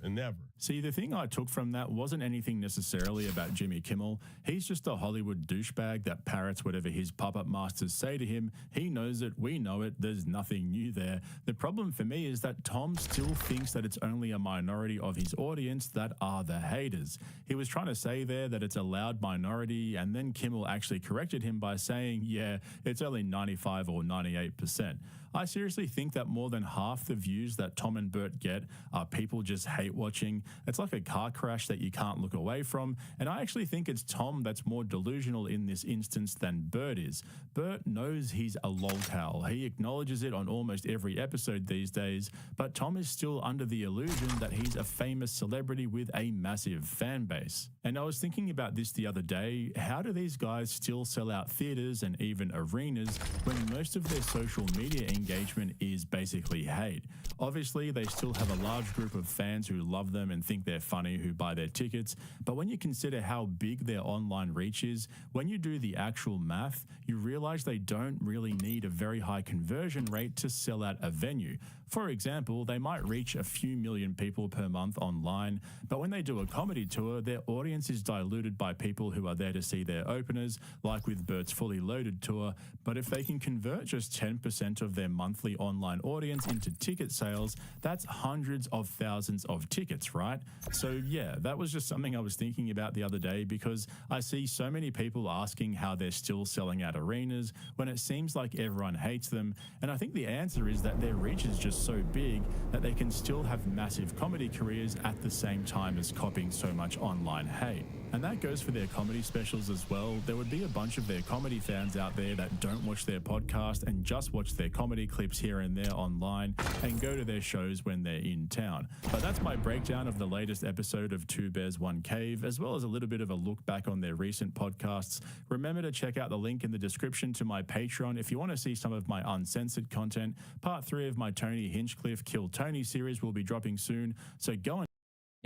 Speaker 13: See, the thing I took from that wasn't anything necessarily about Jimmy Kimmel. He's just a Hollywood douchebag that parrots whatever his puppet masters say to him. He knows it, we know it, there's nothing new there. The problem for me is that Tom still thinks that it's only a minority of his audience that are the haters. He was trying to say there that it's a loud minority, and then Kimmel actually corrected him by saying, yeah, it's only 95 or 98%. I seriously think that more than half the views that Tom and Bert get are people just hate watching. It's like a car crash that you can't look away from, and I actually think it's Tom that's more delusional in this instance than Bert is. Bert knows he's a lolcow. He acknowledges it on almost every episode these days, but Tom is still under the illusion that he's a famous celebrity with a massive fan base. And I was thinking about this the other day. How do these guys still sell out theaters and even arenas when most of their social media engagement is basically hate? Obviously, they still have a large group of fans who love them and think they're funny who buy their tickets, but when you consider how big their online reach is, when you do the actual math, you realize they don't really need a very high conversion rate to sell out a venue. For example, they might reach a few million people per month online, but when they do a comedy tour, their audience is diluted by people who are there to see their openers, like with Bert's Fully Loaded tour. But if they can convert just 10% of their monthly online audience into ticket sales, that's hundreds of thousands of tickets, right? So yeah, that was just something I was thinking about the other day, because I see so many people asking how they're still selling out arenas when it seems like everyone hates them, and I think the answer is that their reach is just so big that they can still have massive comedy careers at the same time as copying so much online hate. And that goes for their comedy specials as well. There would be a bunch of their comedy fans out there that don't watch their podcast and just watch their comedy clips here and there online and go to their shows when they're in town. But that's my breakdown of the latest episode of Two Bears, One Cave, as well as a little bit of a look back on their recent podcasts. Remember to check out the link in the description to my Patreon if you want to see some of my uncensored content. Part 3 of my Tony Hinchcliffe Kill Tony series will be dropping soon, so go and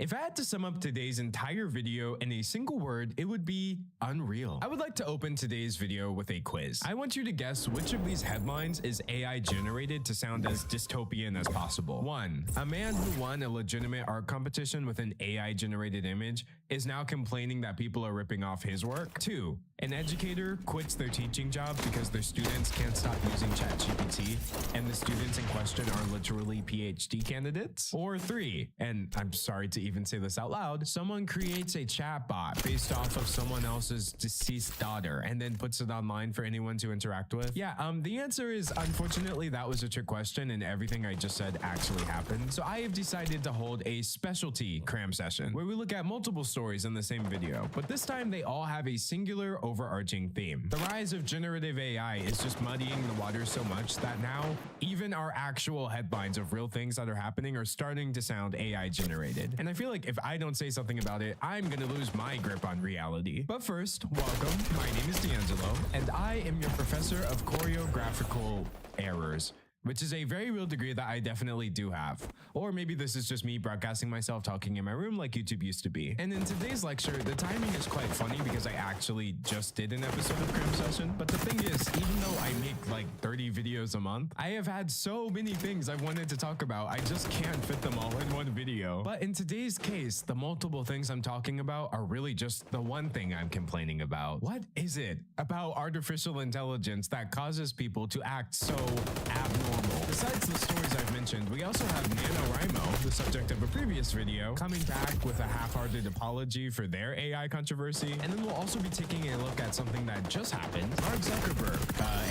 Speaker 17: If I had to sum up today's entire video in a single word, it would be unreal. I would like to open today's video with a quiz. I want you to guess which of these headlines is AI generated to sound as dystopian as possible. 1. A man who won a legitimate art competition with an AI generated image is now complaining that people are ripping off his work. 2. An educator quits their teaching job because their students can't stop using ChatGPT, and the students in question are literally PhD candidates. Or 3, and I'm sorry to even say this out loud, someone creates a chatbot based off of someone else's deceased daughter and then puts it online for anyone to interact with. Yeah, the answer is unfortunately that was a trick question and everything I just said actually happened. So I have decided to hold a specialty cram session where we look at multiple stories in the same video, but this time they all have a singular overarching theme. The rise of generative AI is just muddying the water so much that now even our actual headlines of real things that are happening are starting to sound AI generated. And I feel like if I don't say something about it, I'm gonna lose my grip on reality. But first, welcome. My name is D'Angelo, and I am your professor of choreographical errors, which is a very real degree that I definitely do have. Or maybe this is just me broadcasting myself talking in my room like YouTube used to be. And in today's lecture, the timing is quite funny because I actually just did an episode of Cram Session. But the thing is, even though I make like 30 videos a month, I have had so many things I wanted to talk about. I just can't fit them all in one video. But in today's case, the multiple things I'm talking about are really just the one thing I'm complaining about. What is it about artificial intelligence that causes people to act so abnormal? Besides the stories I've mentioned, we also have NaNoWriMo, the subject of a previous video, coming back with a half-hearted apology for their AI controversy. And then we'll also be taking a look at something that just happened. Mark Zuckerberg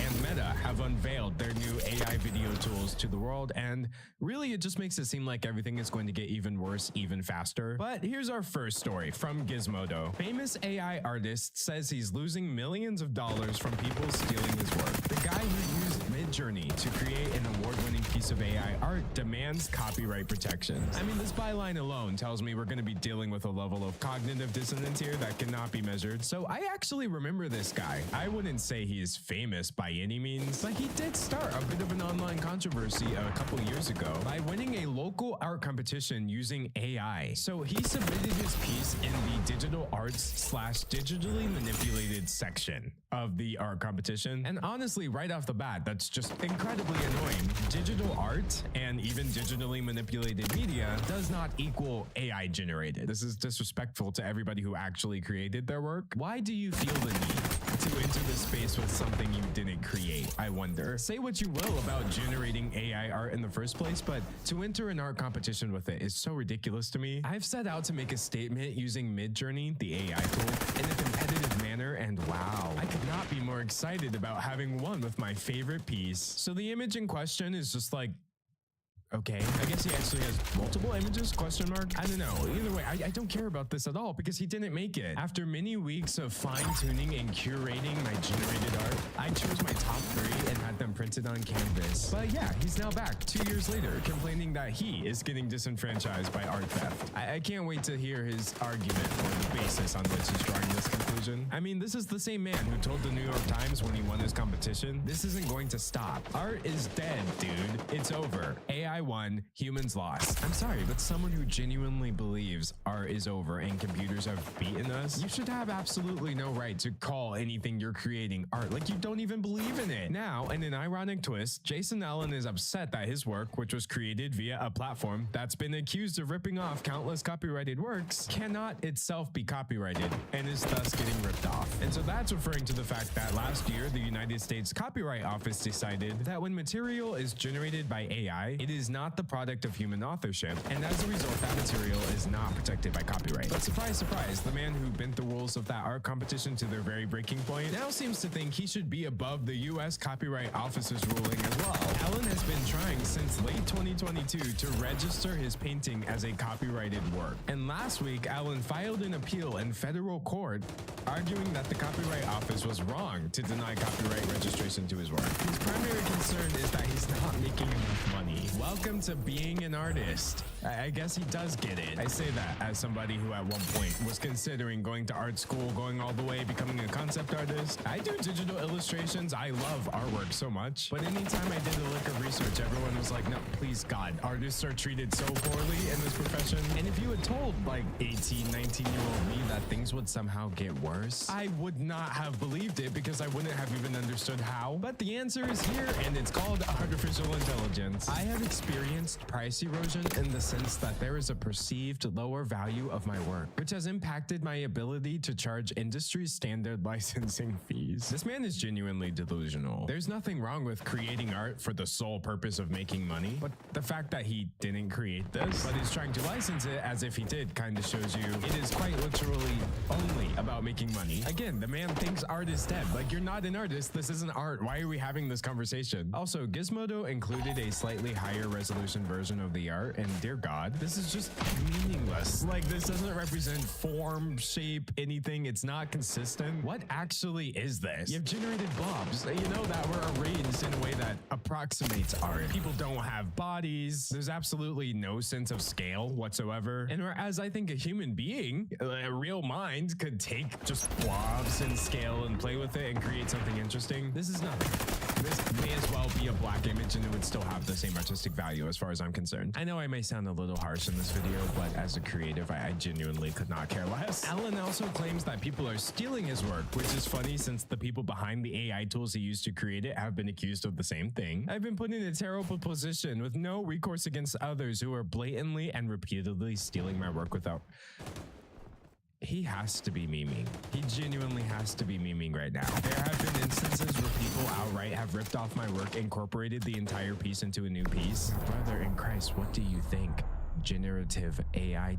Speaker 17: and Meta have unveiled their new AI video tools to the world, and really it just makes it seem like everything is going to get even worse even faster. But here's our first story from Gizmodo. Famous AI artist says he's losing millions of dollars from people stealing his work. The guy who used Midjourney to create an award-winning piece of AI art demands copyright protections. I mean, this byline alone tells me we're going to be dealing with a level of cognitive dissonance here that cannot be measured. So I actually remember this guy. I wouldn't say he is famous by any means, but he did start a bit of an online controversy a couple years ago by winning a local art competition using AI. So he submitted his piece in the digital arts / digitally manipulated section of the art competition. And honestly, right off the bat, that's just incredibly annoying. Digital art and even digitally manipulated media does not equal AI generated. This is disrespectful to everybody who actually created their work. Why do you feel the need to enter the space with something you didn't create? I wonder. Say what you will about generating AI art in the first place, but to enter an art competition with it is so ridiculous to me. I've set out to make a statement using Midjourney, the AI tool, in a competitive manner, and wow, I could not be more excited about having won with my favorite piece. So the image in question is just like, okay, I guess he actually has multiple images, question mark? I don't know. Either way, I don't care about this at all because he didn't make it. After many weeks of fine-tuning and curating my generated art, I chose my top 3 and had them printed on canvas. But yeah, he's now back 2 years later, complaining that he is getting disenfranchised by art theft. I can't wait to hear his argument or the basis on which he's drawing this conclusion. I mean, this is the same man who told the New York Times when he won his competition, "This isn't going to stop. Art is dead, dude. It's over. AI won, humans lost." I'm sorry, but someone who genuinely believes art is over and computers have beaten us, you should have absolutely no right to call anything you're creating art. Like, you don't even believe in it. Now, in an ironic twist, Jason Allen is upset that his work, which was created via a platform that's been accused of ripping off countless copyrighted works, cannot itself be copyrighted and is thus getting ripped off. And so that's referring to the fact that last year, the United States Copyright Office decided that when material is generated by AI, it is not the product of human authorship, and as a result, that material is not protected by copyright. But surprise, surprise, the man who bent the rules of that art competition to their very breaking point now seems to think he should be above the U.S. Copyright Office's ruling as well. Allen has been trying since late 2022 to register his painting as a copyrighted work. And last week, Allen filed an appeal in federal court arguing that the Copyright Office was wrong to deny copyright registration to his work. His primary concern is that he's not making enough money. Welcome to being an artist. I guess he does get it. I say that as somebody who at one point was considering going to art school, going all the way, becoming a concept artist. I do digital illustrations. I love artwork so much. But anytime I did a lick of research, everyone was like, no, please God, artists are treated so poorly in this profession. And if you had told like 18, 19-year-old me that things would somehow get worse, I would not have believed it because I wouldn't have even understood how. But the answer is here, and it's called artificial intelligence. I have experienced price erosion in the sense that there is a perceived lower value of my work, which has impacted my ability to charge industry standard licensing fees. This man is genuinely delusional. There's nothing wrong with creating art for the sole purpose of making money, but the fact that he didn't create this, but is trying to license it as if he did, kind of shows you it is quite literally only about making money. Again, the man thinks art is dead. Like, you're not an artist. This isn't art. Why are we having this conversation? Also, Gizmodo included a slightly higher resolution version of the art, and dear God, this is just meaningless. Like, this doesn't represent form, shape, anything. It's not consistent. What actually is this? You've generated blobs, you know, that were arranged in a way that approximates art. People don't have bodies. There's absolutely no sense of scale whatsoever. And whereas I think a human being, a real mind, could take just blobs and scale and play with it and create something interesting, this is nothing. This may as well be a black image and it would still have the same artistic value as far as I'm concerned. I know I may sound a little harsh in this video, but as a creative, I genuinely could not care less. Alan also claims that people are stealing his work, which is funny since the people behind the AI tools he used to create it have been accused of the same thing. I've been put in a terrible position with no recourse against others who are blatantly and repeatedly stealing my work without... He has to be memeing. He genuinely has to be memeing right now. There have been instances where people outright have ripped off my work, incorporated the entire piece into a new piece. Brother in Christ, what do you think? Generative AI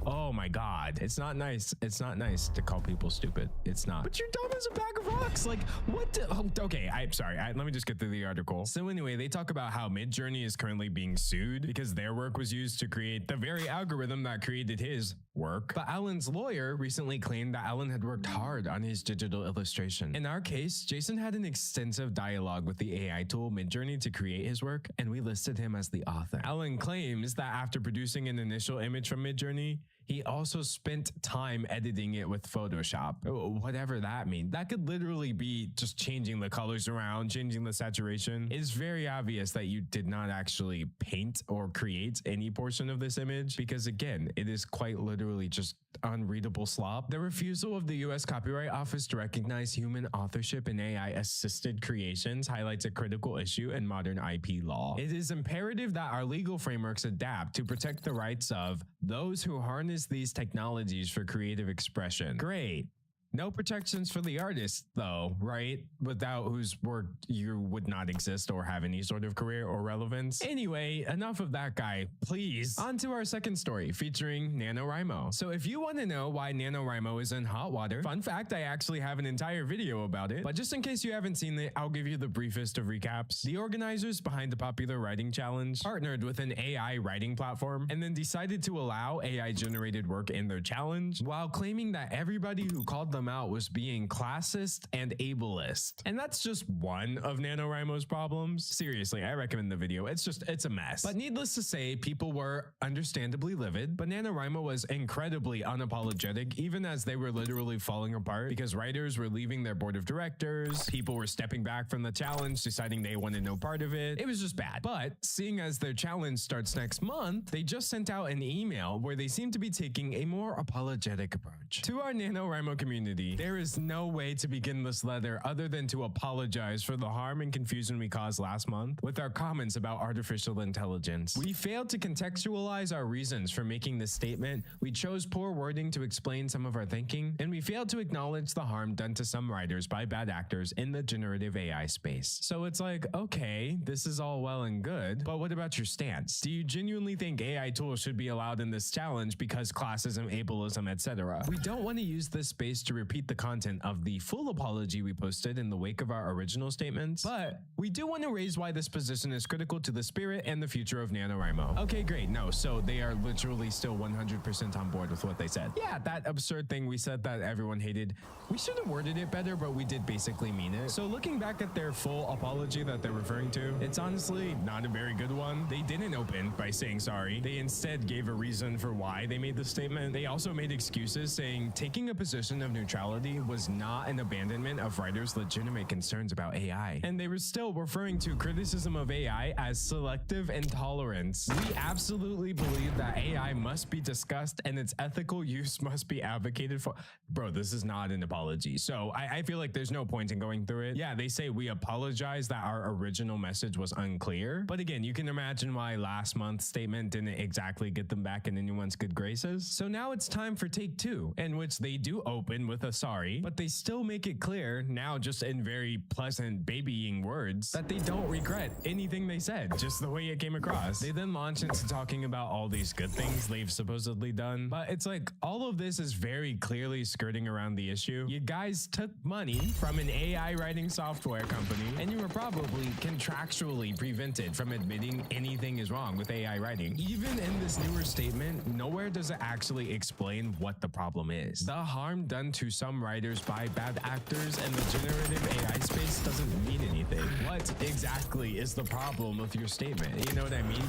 Speaker 17: oh my God. It's not nice. It's not nice to call people stupid. It's not. But you're dumb as a bag of rocks. Like, what? Okay, I'm sorry. Let me just get through the article. So anyway, they talk about how Midjourney is currently being sued because their work was used to create the very algorithm that created his work. But Alan's lawyer recently claimed that Alan had worked hard on his digital illustration. In our case, Jason had an extensive dialogue with the AI tool Midjourney to create his work, and we listed him as the author. Alan claims that after producing an initial image from Midjourney, he also spent time editing it with Photoshop. Whatever that means. That could literally be just changing the colors around, changing the saturation. It's very obvious that you did not actually paint or create any portion of this image because, again, it is quite literally just unreadable slop. The refusal of the US Copyright Office to recognize human authorship in AI-assisted creations highlights a critical issue in modern IP law. It is imperative that our legal frameworks adapt to protect the rights of those who harness these technologies for creative expression. Great. No protections for the artist, though, right? Without whose work you would not exist or have any sort of career or relevance. Anyway, enough of that guy, please. On to our second story featuring NaNoWriMo. So if you want to know why NaNoWriMo is in hot water, fun fact, I actually have an entire video about it. But just in case you haven't seen it, I'll give you the briefest of recaps. The organizers behind the popular writing challenge partnered with an AI writing platform and then decided to allow AI-generated work in their challenge while claiming that everybody who called them out was being classist and ableist. And that's just one of NaNoWriMo's problems. Seriously, I recommend the video. It's a mess. But needless to say, people were understandably livid, but NaNoWriMo was incredibly unapologetic, even as they were literally falling apart because writers were leaving their board of directors, people were stepping back from the challenge, deciding they wanted no part of it. It was just bad. But seeing as their challenge starts next month, they just sent out an email where they seem to be taking a more apologetic approach. To our NaNoWriMo community, there is no way to begin this letter other than to apologize for the harm and confusion we caused last month with our comments about artificial intelligence. We failed to contextualize our reasons for making this statement, we chose poor wording to explain some of our thinking, and we failed to acknowledge the harm done to some writers by bad actors in the generative AI space. So it's like, okay, this is all well and good, but what about your stance? Do you genuinely think AI tools should be allowed in this challenge because classism, ableism, etc.? We don't want to use this space to repeat the content of the full apology we posted in the wake of our original statements, but we do want to raise why this position is critical to the spirit and the future of NaNoWriMo. Okay, great. No, so they are literally still 100% on board with what they said. Yeah, that absurd thing we said that everyone hated, we should have worded it better, but we did basically mean it. So looking back at their full apology that they're referring to, it's honestly not a very good one. They didn't open by saying sorry. They instead gave a reason for why they made the statement. They also made excuses saying taking a position of neutrality was not an abandonment of writers' legitimate concerns about AI. And they were still referring to criticism of AI as selective intolerance. We absolutely believe that AI must be discussed and its ethical use must be advocated for. Bro, this is not an apology. So I feel like there's no point in going through it. Yeah, they say we apologize that our original message was unclear. But again, you can imagine why last month's statement didn't exactly get them back in anyone's good graces. So now it's time for take two, in which they do open with with a sorry, but they still make it clear, now just in very pleasant babying words, that they don't regret anything they said, just the way it came across. They then launch into talking about all these good things they've supposedly done, but it's like all of this is very clearly skirting around the issue. You guys took money from an AI writing software company, and you were probably contractually prevented from admitting anything is wrong with AI writing. Even in this newer statement, nowhere does it actually explain what the problem is. The harm done to some writers by bad actors and the generative AI space doesn't mean anything. What exactly is the problem with your statement? You know what I mean?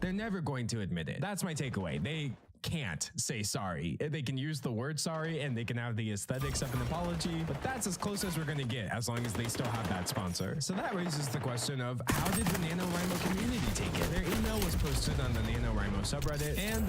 Speaker 17: They're never going to admit it. That's my takeaway. They can't say sorry. They can use the word sorry and they can have the aesthetics of an apology, but that's as close as we're going to get as long as they still have that sponsor. So that raises the question of how did the NaNoWriMo community take it? Their email was posted on the NaNoWriMo subreddit and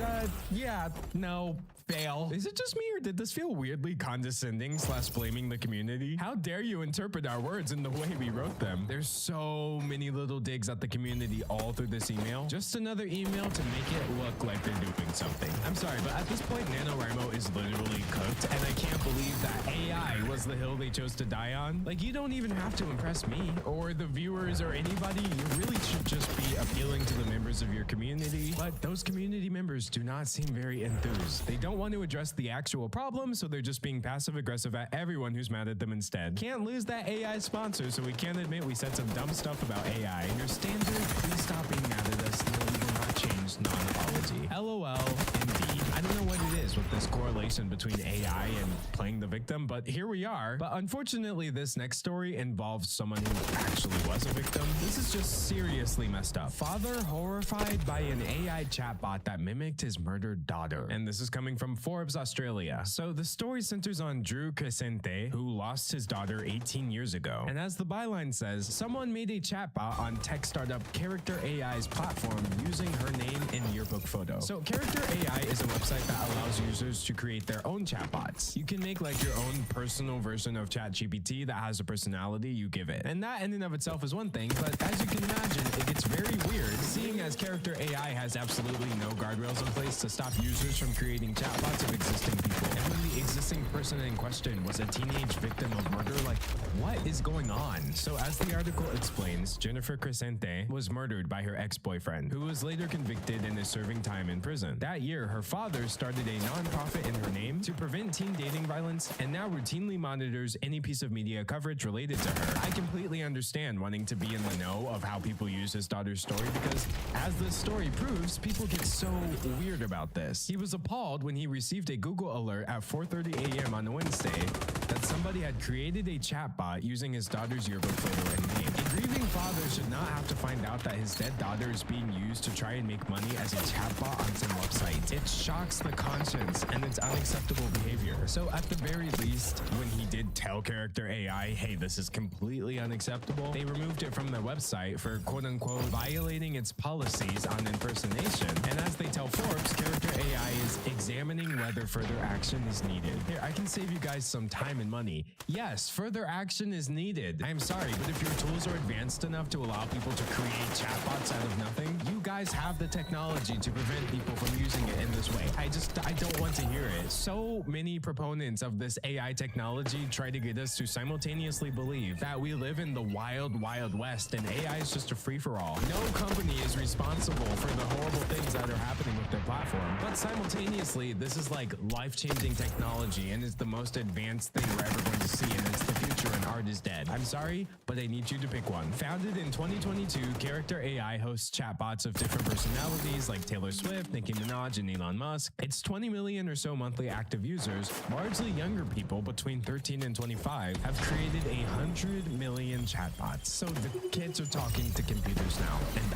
Speaker 17: fail. Is it just me or did this feel weirdly condescending / blaming the community? How dare you interpret our words in the way we wrote them? There's so many little digs at the community all through this email. Just another email to make it look like they're doing something. I'm sorry, but at this point, NaNoWriMo is literally cooked, and I can't believe that AI was the hill they chose to die on. Like, you don't even have to impress me or the viewers or anybody. You really should just be appealing to the members of your community. But those community members do not seem very enthused. They don't want to address the actual problem, so they're just being passive-aggressive at everyone who's mad at them instead. Can't lose that AI sponsor, so we can't admit we said some dumb stuff about AI. And your standard, please stop being mad at us. No, we will not change non-apology. LOL, indeed. I don't know what it is with this correlation between AI and playing the victim, but here we are. But unfortunately, this next story involves someone who actually was a victim. This is just seriously messed up. Father horrified by an AI chatbot that mimicked his murdered daughter. And this is coming from Forbes, Australia. So the story centers on Drew Crescente, who lost his daughter 18 years ago. And as the byline says, someone made a chatbot on tech startup Character AI's platform using her name and yearbook photo. So Character AI is a website that allows users to create their own chatbots. You can make like your own personal version of ChatGPT that has a personality you give it. And that in and of itself is one thing, but as you can imagine, it gets very weird, seeing as Character AI has absolutely no guardrails in place to stop users from creating chatbots of existing people. And when the existing person in question was a teenage victim of murder, like, what is going on? So as the article explains, Jennifer Crescente was murdered by her ex-boyfriend, who was later convicted and is serving time in prison. That year, her father started a nonprofit in her name to prevent teen dating violence and now routinely monitors any piece of media coverage related to her. I completely understand wanting to be in the know of how people use his daughter's story because, as this story proves, people get so weird about this. He was appalled when he received a Google alert at 4:30 a.m. on Wednesday that somebody had created a chatbot using his daughter's yearbook photo and name. A grieving father should not have to find out that his dead daughter is being used to try and make money as a chatbot on some website. It shocks the conscience and it's unacceptable behavior. So at the very least, when he did tell Character AI, hey, this is completely unacceptable, they removed it from the website for quote-unquote violating its policies on impersonation. And as they tell Forbes, Character AI is examining whether further action is needed. Here, I can save you guys some time and money. Yes, further action is needed. I'm sorry, but if your tools are advanced enough to allow people to create chatbots out of nothing, you guys have the technology to prevent people from using it in this way. I don't want to hear it. So many proponents of this AI technology try to get us to simultaneously believe that we live in the wild, wild west and AI is just a free-for-all. No company is responsible for the horrible things that are happening with their platform. But simultaneously, this is like life-changing technology and it's the most advanced thing we're ever going to see and it's the future and art is dead. I'm sorry, but I need you to pick one. Founded in 2022, Character AI hosts chatbots of different personalities like Taylor Swift, Nicki Minaj, and Elon Musk. It's 20 million or so monthly active users, largely younger people between 13 and 25, have created 100 million chatbots. So the kids are talking to computers now, and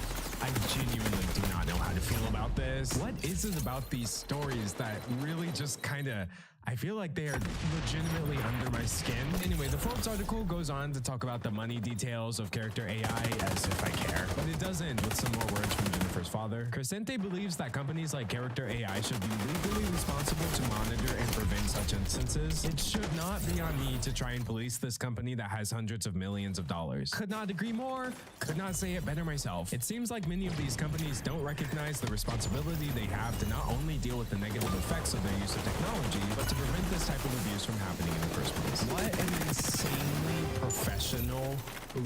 Speaker 17: I genuinely do not know how to feel about this. What is it about these stories that really just kind of, I feel like they are legitimately under my skin. Anyway, the Forbes article goes on to talk about the money details of Character AI as if I care. But it does end with some more words from Jennifer's father. Crescente believes that companies like Character AI should be legally responsible to monitor and prevent such instances. It should not be on me to try and police this company that has hundreds of millions of dollars. Could not agree more, could not say it better myself. It seems like many of these companies don't recognize the responsibility they have to not only deal with the negative effects of their use of technology, but to prevent this type of abuse from happening in the first place. What an insanely professional,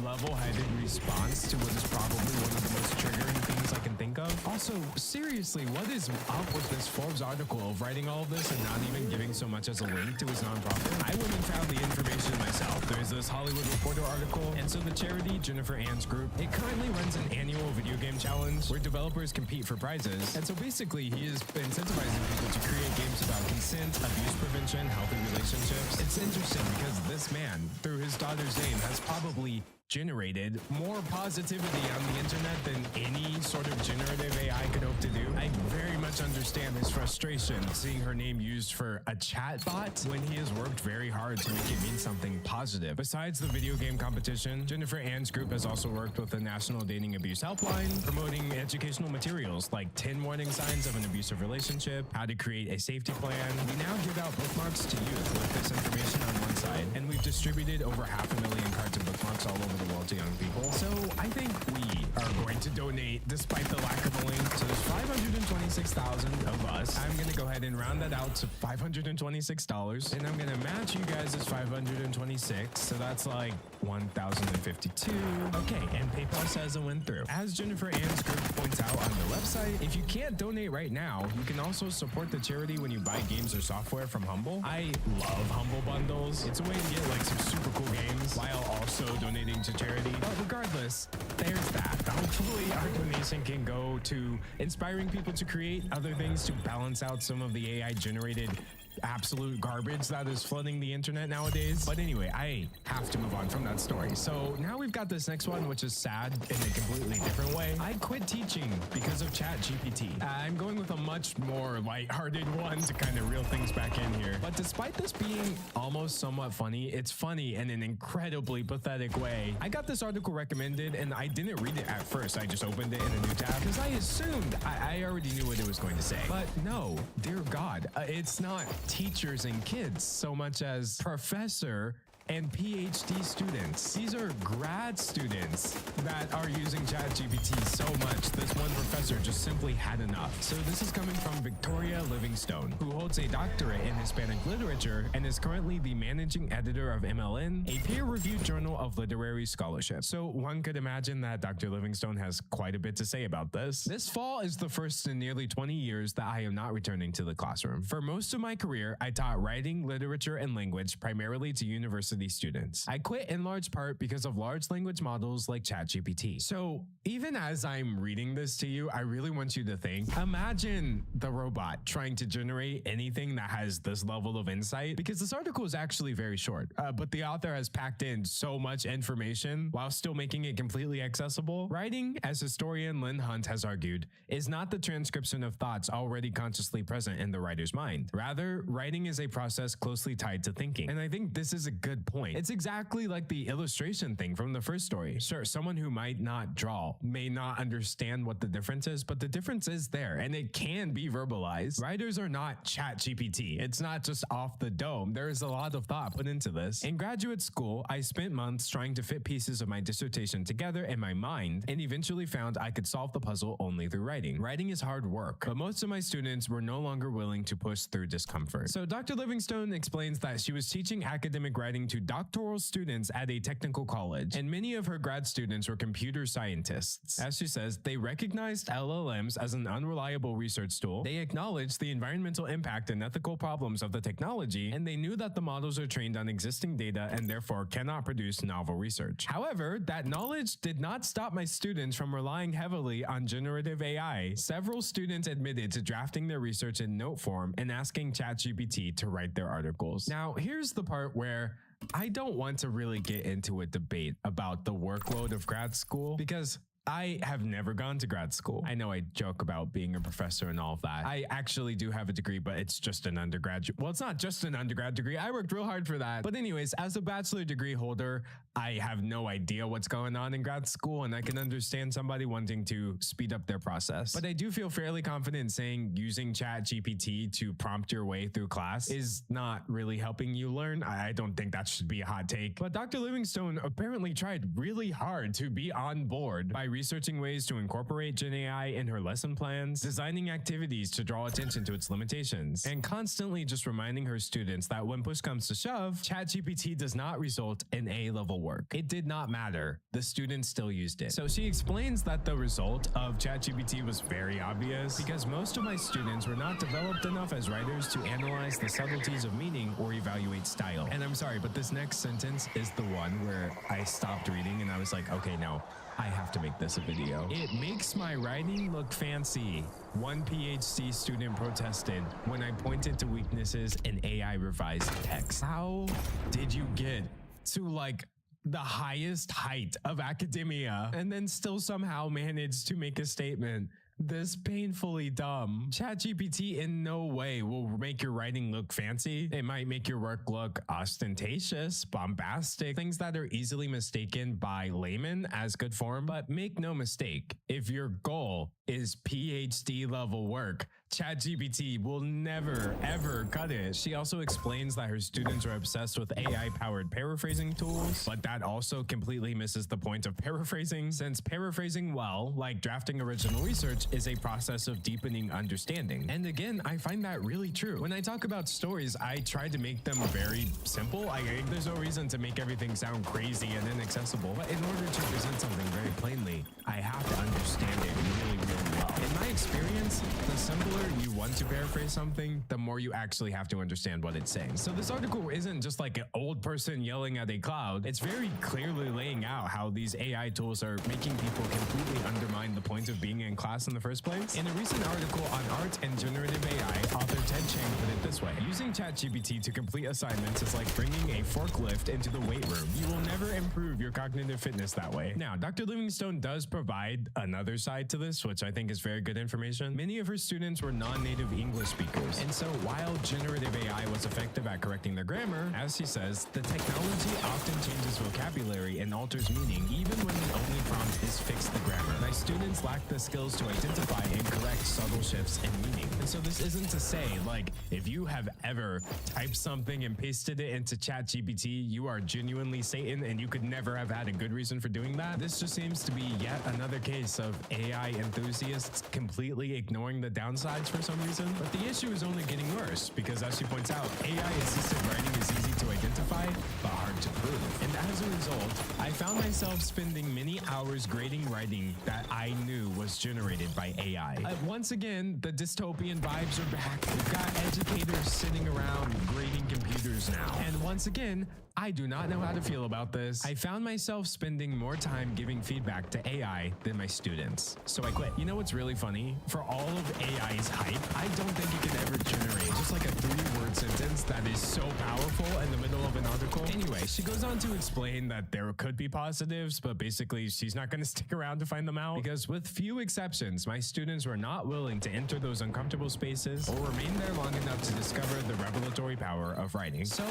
Speaker 17: level-headed response to what is probably one of the most triggering things I can think of. Also, seriously, what is up with this Forbes article of writing all of this and not even giving so much as a link to his nonprofit? I went and found the information myself. There's this Hollywood Reporter article, and so the charity Jennifer Ann's group, it currently runs an annual video game challenge where developers compete for prizes. And so basically, he is incentivizing people to create games about consent, abuse prevention, healthy relationships. It's interesting because this man, through his daughter's name, has probably generated more positivity on the internet than any sort of generative AI could hope to do. I very much understand his frustration seeing her name used for a chat bot when he has worked very hard to make it mean something positive. Besides the video game competition, Jennifer Ann's group has also worked with the National Dating Abuse Helpline, promoting educational materials like 10 warning signs of an abusive relationship, how to create a safety plan. We now give out bookmarks to youth with this information on one side, and we've distributed over 500,000 cards of bookmarks all over the world to young people. So I think we are going to donate despite the lack of a link. So there's 526,000 of us. I'm going to go ahead and round that out to $526, and I'm going to match you guys as 526. So that's like 1,052. Okay, and PayPal says it went through. As Jennifer Ann's group points out on the website, if you can't donate right now, you can also support the charity when you buy games or software from Humble. I love Humble bundles. It's a way to get like some super cool games while also donating to charity. But regardless, there's that. Hopefully our donation can go to inspiring people to create other things to balance out some of the AI generated absolute garbage that is flooding the internet nowadays. But anyway, I have to move on from that story. So now we've got this next one, which is sad in a completely different way. I quit teaching because of ChatGPT. I'm going with a much more lighthearted one to kind of reel things back in here. But despite this being almost somewhat funny, it's funny in an incredibly pathetic way. I got this article recommended and I didn't read it at first. I just opened it in a new tab because I assumed I already knew what it was going to say. But no, dear God, it's not teachers and kids so much as professor and PhD students. These are grad students that are using ChatGPT so much this one professor just simply had enough. So this is coming from Victoria Livingstone, who holds a doctorate in Hispanic literature and is currently the managing editor of MLN, a peer-reviewed journal of literary scholarship. So one could imagine that Dr. Livingstone has quite a bit to say about this. This fall is the first in nearly 20 years that I am not returning to the classroom. For most of my career, I taught writing, literature, and language primarily to university students. I quit in large part because of large language models like ChatGPT. So even as I'm reading this to you, I really want you to think, imagine the robot trying to generate anything that has this level of insight, because this article is actually very short, but the author has packed in so much information while still making it completely accessible. Writing, as historian Lynn Hunt has argued, is not the transcription of thoughts already consciously present in the writer's mind. Rather, writing is a process closely tied to thinking. And I think this is a good point. It's exactly like the illustration thing from the first story. Sure, someone who might not draw may not understand what the difference is, but the difference is there and it can be verbalized. Writers are not ChatGPT. It's not just off the dome. There is a lot of thought put into this. In graduate school, I spent months trying to fit pieces of my dissertation together in my mind and eventually found I could solve the puzzle only through writing. Writing is hard work, but most of my students were no longer willing to push through discomfort. So Dr. Livingstone explains that she was teaching academic writing to doctoral students at a technical college, and many of her grad students were computer scientists. As she says, they recognized LLMs as an unreliable research tool, they acknowledged the environmental impact and ethical problems of the technology, and they knew that the models are trained on existing data and therefore cannot produce novel research. However, that knowledge did not stop my students from relying heavily on generative AI. Several students admitted to drafting their research in note form and asking ChatGPT to write their articles. Now, here's the part where I don't want to really get into a debate about the workload of grad school, because I have never gone to grad school. I know I joke about being a professor and all of that. I actually do have a degree, but it's just an undergraduate. Well, it's not just an undergrad degree. I worked real hard for that. But anyways, as a bachelor degree holder, I have no idea what's going on in grad school, and I can understand somebody wanting to speed up their process. But I do feel fairly confident in saying using ChatGPT to prompt your way through class is not really helping you learn. I don't think that should be a hot take. But Dr. Livingstone apparently tried really hard to be on board by researching ways to incorporate Gen AI in her lesson plans, designing activities to draw attention to its limitations, and constantly just reminding her students that when push comes to shove, ChatGPT does not result in A-level work. It did not matter. The students still used it. So she explains that the result of ChatGPT was very obvious because most of my students were not developed enough as writers to analyze the subtleties of meaning or evaluate style. And I'm sorry, but this next sentence is the one where I stopped reading and I was like, okay, no, I have to make this a video. It makes my writing look fancy. One PhD student protested when I pointed to weaknesses in AI revised text. How did you get to like the highest height of academia and then still somehow manage to make a statement this painfully dumb? ChatGPT in no way will make your writing look fancy. It might make your work look ostentatious, bombastic, things that are easily mistaken by laymen as good form. But make no mistake, if your goal is PhD level work, ChatGPT will never, ever cut it. She also explains that her students are obsessed with AI-powered paraphrasing tools, but that also completely misses the point of paraphrasing, since paraphrasing well, like drafting original research, is a process of deepening understanding. And again, I find that really true. When I talk about stories, I try to make them very simple. There's no reason to make everything sound crazy and inaccessible, but in order to present something very plainly, I have to understand it really, really well. In my experience, the simpler you want to paraphrase something, the more you actually have to understand what it's saying. So this article isn't just like an old person yelling at a cloud. It's very clearly laying out how these AI tools are making people completely undermine the point of being in class in the first place. In a recent article on art and generative AI, author Ted Chiang put it this way: using ChatGPT to complete assignments is like bringing a forklift into the weight room. You will never improve your cognitive fitness that way. Now, Dr. Livingstone does provide another side to this, which I think is very good information. Many of her students were non-native English speakers, and so while generative AI was effective at correcting their grammar, as she says, the technology often changes vocabulary and alters meaning even when the only prompt is fix the grammar. My students lack the skills to identify and correct subtle shifts in meaning. And so this isn't to say, like, if you have ever typed something and pasted it into ChatGPT, you are genuinely Satan and you could never have had a good reason for doing that. This just seems to be yet another case of AI enthusiasts completely ignoring the downsides for some reason. But the issue is only getting worse because, as she points out, AI-assisted writing is easy to identify but hard to prove. And as a result, I found myself spending many hours grading writing that I knew was generated by AI. Once again, the dystopian vibes are back. We've got educators sitting around grading computers now. And once again, I do not know how to feel about this. I found myself spending more time giving feedback to AI than my students. So I quit. You know what's really funny? For all of AI's hype, I don't think it could ever generate just like a 3-word sentence that is so powerful in the middle of an article. Anyway, she goes on to explain that there could be positives, but basically she's not going to stick around to find them out because with few exceptions, my students were not willing to enter those uncomfortable spaces or remain there long enough to discover the revelatory power of writing. So,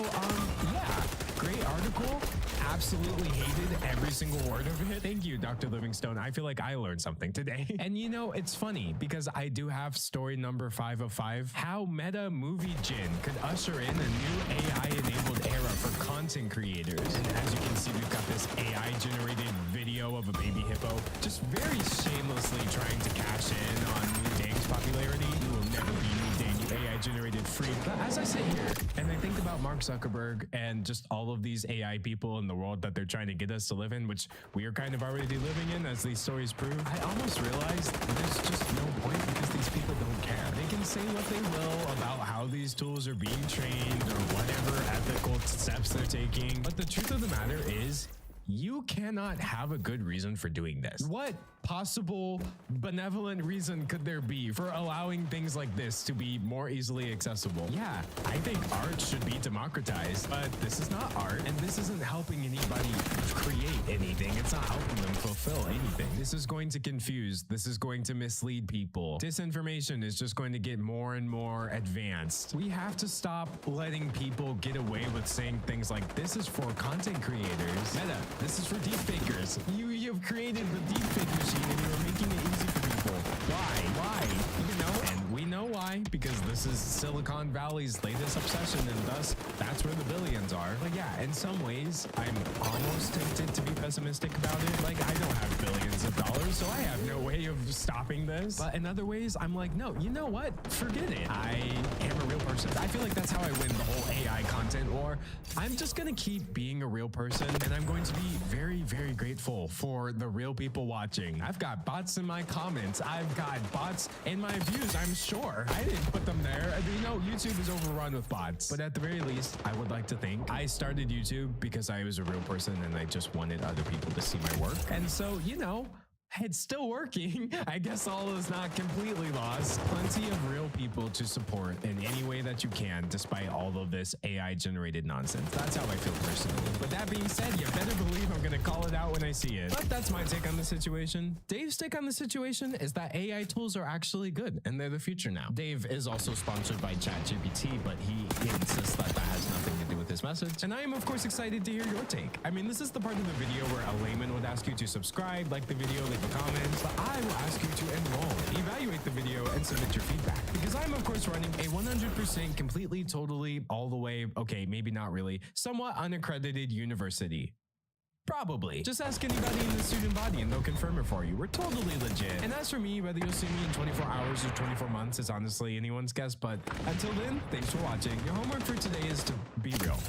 Speaker 17: yeah. Great article. Absolutely hated every single word of it. Thank you, Dr. Livingstone. I feel like I learned something today. And you know, it's funny because I do have story number 5 of 5. How Meta Movie Gen could usher in a new AI-enabled era for content creators. And as you can see, we've got this AI-generated video of a baby hippo just very shamelessly trying to cash in on Moon Dang's popularity. You will never be Moon Dang, you AI-generated freak. But as I sit here and I think about Mark Zuckerberg and just all of these AI people in the world that they're trying to get us to live in, which we are kind of already living in, as these stories prove, I almost realize there's just no point because these people don't care. They can say what they will about how these tools are being trained or whatever ethical steps they're taking. But the truth of the matter is, you cannot have a good reason for doing this. What possible benevolent reason could there be for allowing things like this to be more easily accessible? Yeah, I think art should be democratized, but this is not art, and this isn't helping anybody create anything. It's not helping them fulfill anything. This is going to confuse. This is going to mislead people. Disinformation is just going to get more and more advanced. We have to stop letting people get away with saying things like, this is for content creators. Meta, this is for deepfakers. You've created the deepfake machine and you're making it easy for people. Why? You know? And we know why. why? Because this is Silicon Valley's latest obsession, and thus that's where the billions are. But yeah, in some ways, I'm almost tempted to be pessimistic about it. Like, I don't have billions of dollars, so I have no way of stopping this. But in other ways, I'm like, no, you know what? Forget it. I am a real person. I feel like that's how I win the whole AI content war. I'm just gonna keep being a real person, and I'm going to be very, very grateful for the real people watching. I've got bots in my comments. I've got bots in my views, I'm sure. I didn't put them there. You know, YouTube is overrun with bots. But at the very least, I would like to think I started YouTube because I was a real person and I just wanted other people to see my work. And so, you know, it's still working. I guess all is not completely lost. Plenty of real people to support in any way that you can, despite all of this AI-generated nonsense. That's how I feel personally. But that being said, you better believe I'm gonna call it out when I see it. But that's my take on the situation. Dave's take on the situation is that AI tools are actually good, and they're the future now. Dave is also sponsored by ChatGPT, but he insists that that has nothing to do with his message. And I am, of course, excited to hear your take. I mean, this is the part of the video where a layman would ask you to subscribe, like the video, leave a comment, but I will ask you to enroll, evaluate the video, and submit your feedback. Because I'm, of course, running a 100% completely, totally, all the way, okay, maybe not really, somewhat unaccredited university. Probably. Just ask anybody in the student body and they'll confirm it for you. We're totally legit. And as for me, whether you'll see me in 24 hours or 24 months is honestly anyone's guess, but until then, thanks for watching. Your homework for today is to be real.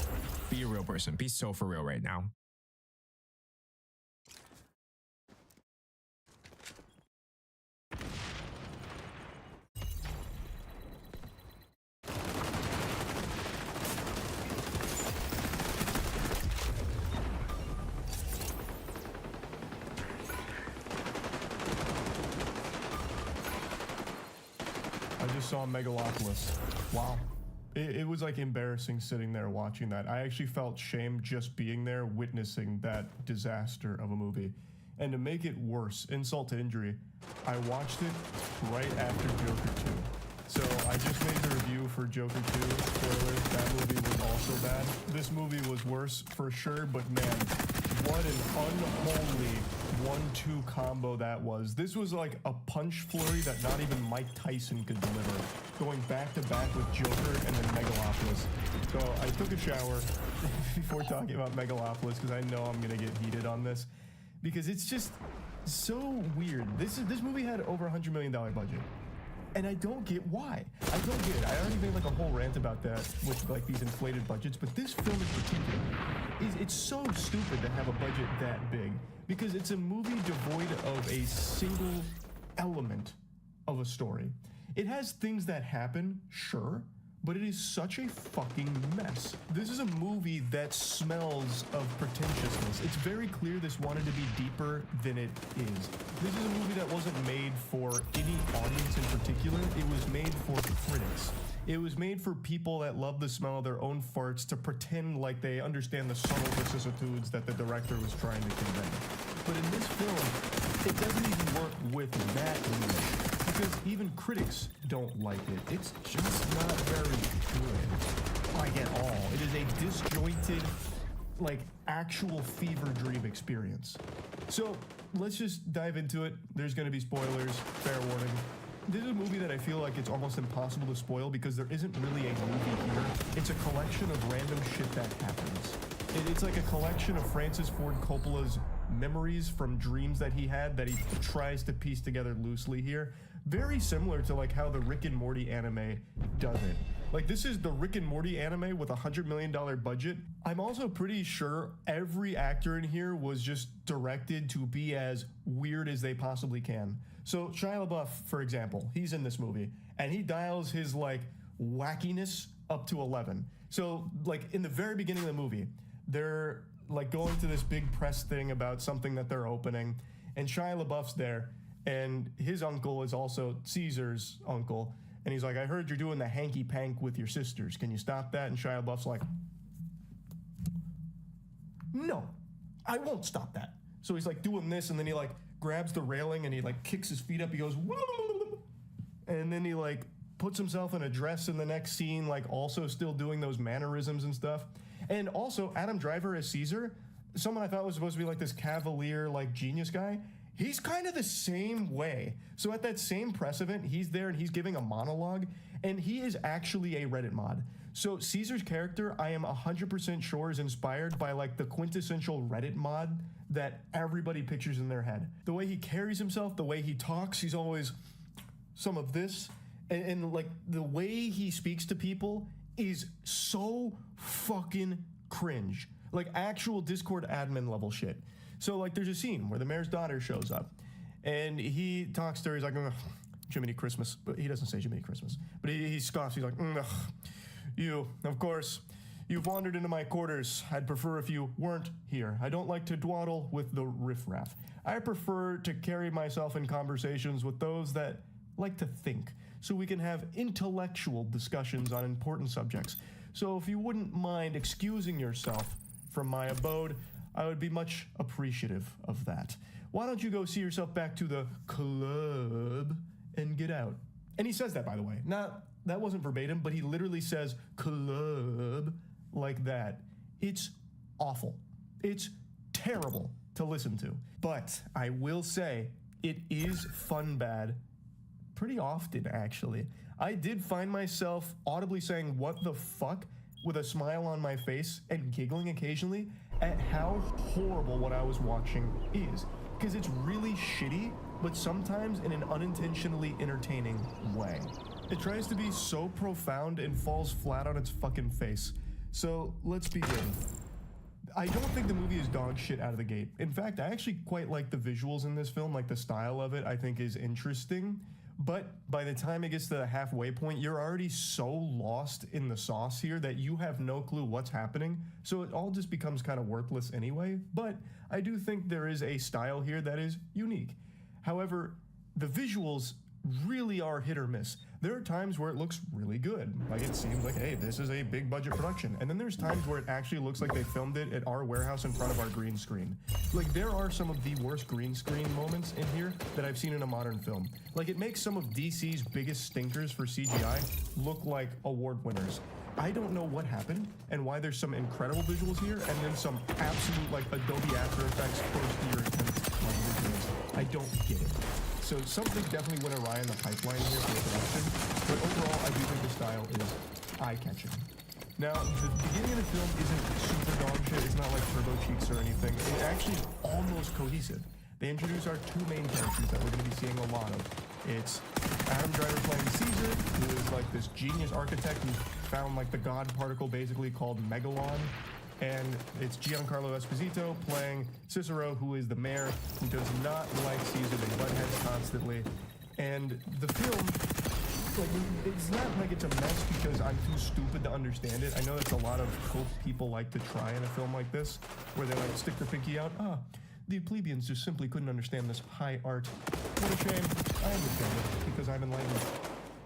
Speaker 17: Be a real person. Be so for real right now.
Speaker 18: I just saw Megalopolis. Wow. It was like embarrassing sitting there watching that. I actually felt shame just being there witnessing that disaster of a movie. And to make it worse, insult to injury, I watched it right after Joker 2. So I just made the review for Joker 2. Spoilers, that movie was also bad. This movie was worse for sure, but man, what an unholy 1-2 combo that was. This was like a punch flurry that not even Mike Tyson could deliver. Going back to back with Joker and then Megalopolis. So I took a shower before talking about Megalopolis because I know I'm gonna get heated on this. Because it's just so weird. This movie had over $100 million budget. And I don't get why. I don't get it. I already made like a whole rant about that with like these inflated budgets, but this film in particular, it's so stupid to have a budget that big because it's a movie devoid of a single element of a story. It has things that happen, sure, but it is such a fucking mess. This is a movie that smells of pretentiousness. It's very clear this wanted to be deeper than it is. This is a movie that wasn't made for any audience in particular. It was made for critics. It was made for people that love the smell of their own farts to pretend like they understand the subtle vicissitudes that the director was trying to convey. But in this film, it doesn't even work with that image. Because even critics don't like it. It's just not very good. Like at all. It is a disjointed, like actual fever dream experience. So let's just dive into it. There's gonna be spoilers, fair warning. This is a movie that I feel like it's almost impossible to spoil because there isn't really a movie here. It's a collection of random shit that happens. It's like a collection of Francis Ford Coppola's memories from dreams that he had that he tries to piece together loosely here. Very similar to like how the Rick and Morty anime does it. Like this is the Rick and Morty anime with $100 million budget. I'm also pretty sure every actor in here was just directed to be as weird as they possibly can. So Shia LaBeouf, for example, he's in this movie and he dials his like wackiness up to 11. So like in the very beginning of the movie, they're like going to this big press thing about something that they're opening and Shia LaBeouf's there. And his uncle is also Caesar's uncle. And he's like, I heard you're doing the hanky pank with your sisters. Can you stop that? And Shia LaBeouf's like, no, I won't stop that. So he's like doing this and then he like grabs the railing and he like kicks his feet up. He goes, and then he like puts himself in a dress in the next scene, like also still doing those mannerisms and stuff. And also Adam Driver as Caesar, someone I thought was supposed to be like this cavalier, like genius guy. He's kind of the same way. So at that same press event, he's there and he's giving a monologue, and he is actually a Reddit mod. So Caesar's character, I am 100% sure, is inspired by like the quintessential Reddit mod that everybody pictures in their head. The way he carries himself, the way he talks, he's always some of this. And like the way he speaks to people is so fucking cringe. Like actual Discord admin level shit. So like there's a scene where the mayor's daughter shows up and he talks to her. He's like, Jiminy Christmas. But he doesn't say Jiminy Christmas. But he scoffs. He's like, you, of course, you've wandered into my quarters. I'd prefer if you weren't here. I don't like to dawdle with the riffraff. I prefer to carry myself in conversations with those that like to think, so we can have intellectual discussions on important subjects. So if you wouldn't mind excusing yourself from my abode, I would be much appreciative of that. Why don't you go see yourself back to the club and get out? And he says that, by the way. That wasn't verbatim, but he literally says club like that. It's awful. It's terrible to listen to. But I will say it is fun bad pretty often, actually. I did find myself audibly saying, what the fuck, with a smile on my face and giggling occasionally at how horrible what I was watching is. Because it's really shitty, but sometimes in an unintentionally entertaining way. It tries to be so profound and falls flat on its fucking face. So let's begin. I don't think the movie is dog shit out of the gate. In fact, I actually quite like the visuals in this film, like the style of it I think is interesting. But by the time it gets to the halfway point, you're already so lost in the sauce here that you have no clue what's happening. So it all just becomes kind of worthless anyway. But I do think there is a style here that is unique. However, the visuals really are hit or miss. There are times where it looks really good. Like it seems like, hey, this is a big budget production. And then there's times where it actually looks like they filmed it at our warehouse in front of our green screen. Like there are some of the worst green screen moments in here that I've seen in a modern film. Like it makes some of DC's biggest stinkers for CGI look like award winners. I don't know what happened and why there's some incredible visuals here and then some absolute like Adobe After Effects first year attempts on visuals. I don't get it. So something definitely went awry in the pipeline here for the production, but overall I do think the style is eye-catching. Now, the beginning of the film isn't super dog shit, it's not like Turbo Cheeks or anything, it actually is almost cohesive. They introduce our two main characters that we're going to be seeing a lot of. It's Adam Driver playing Caesar, who is like this genius architect who found like the god particle basically called Megalon. And it's Giancarlo Esposito playing Cicero, who is the mayor, who does not like Caesar. They butt heads constantly. And the film, like, it's not like it's a mess because I'm too stupid to understand it. I know that's a lot of hope people like to try in a film like this, where they like stick their pinky out. The plebeians just simply couldn't understand this high art. What a shame. I understand it because I'm enlightened.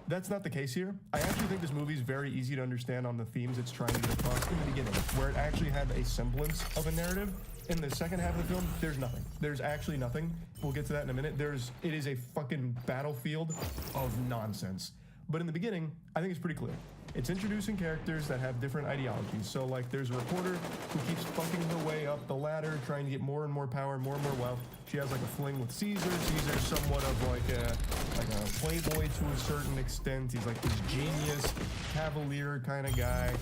Speaker 18: That's not the case here. I actually think this movie is very easy to understand on the themes it's trying to get across in the beginning, where it actually had a semblance of a narrative. In the second half of the film, there's nothing. There's actually nothing. We'll get to that in a minute. It is a fucking battlefield of nonsense. But in the beginning, I think it's pretty clear. It's introducing characters that have different ideologies. So like there's a reporter who keeps fucking her way up the ladder, trying to get more and more power and more wealth. She has like a fling with Caesar. Caesar's somewhat of like a playboy to a certain extent. He's like this genius, cavalier kind of guy.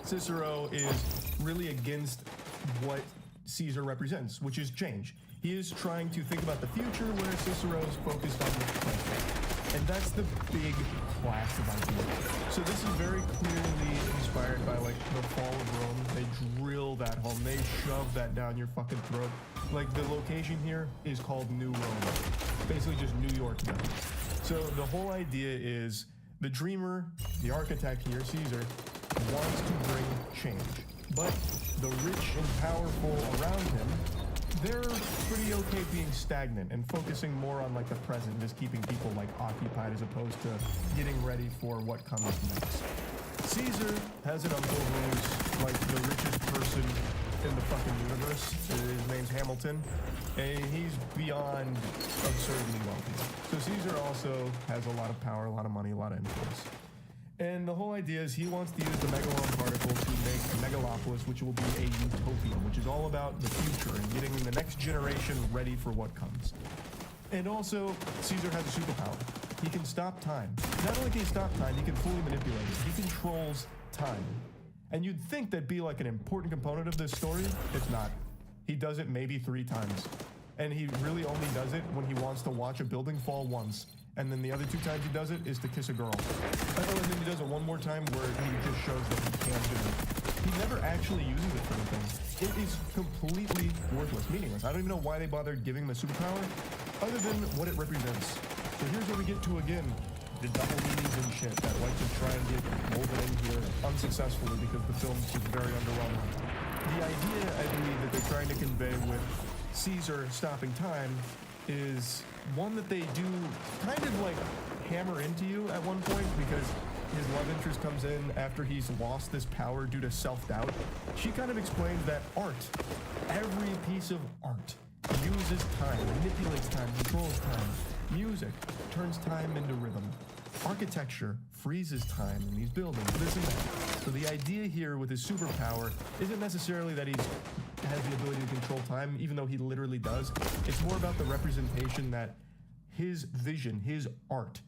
Speaker 18: Cicero is really against what Caesar represents, which is change. He is trying to think about the future, whereas Cicero is focused on the present. And that's the big clash of ideas. So this is very clearly inspired by like the fall of Rome. They drill that home. They shove that down your fucking throat. Like the location here is called New Rome. Basically just New York now. So the whole idea is the dreamer, the architect here, Caesar, wants to bring change. But the rich and powerful around him, they're pretty okay being stagnant and focusing more on like the present, just keeping people like occupied as opposed to getting ready for what comes next. Caesar has an uncle who's like the richest person in the fucking universe. His name's Hamilton, and he's beyond absurdly wealthy. So Caesar also has a lot of power, a lot of money, a lot of influence. And the whole idea is he wants to use the Megalon particle to make a megalopolis, which will be a utopia, which is all about the future and getting the next generation ready for what comes. And also, Caesar has a superpower. He can stop time. Not only can he stop time, he can fully manipulate it. He controls time. And you'd think that'd be like an important component of this story. It's not. He does it maybe 3 times. And he really only does it when he wants to watch a building fall once. And then the other 2 times he does it is to kiss a girl. And then he does it one more time where he just shows that he can do it. He never actually uses it for anything. It is completely worthless, meaningless. I don't even know why they bothered giving him a superpower, other than what it represents. So here's where we get to, again, the double meanings and shit that like to try and get woven in here unsuccessfully because the film is very underwhelming. The idea, I believe, that they're trying to convey with Caesar stopping time is one that they do kind of like hammer into you at one point because his love interest comes in after he's lost this power due to self-doubt. She kind of explains that art, every piece of art, uses time, manipulates time, controls time. Music turns time into rhythm. Architecture freezes time in these buildings, this and that. So the idea here with his superpower isn't necessarily that he has the ability to control time, even though he literally does. It's more about the representation that his vision, his art,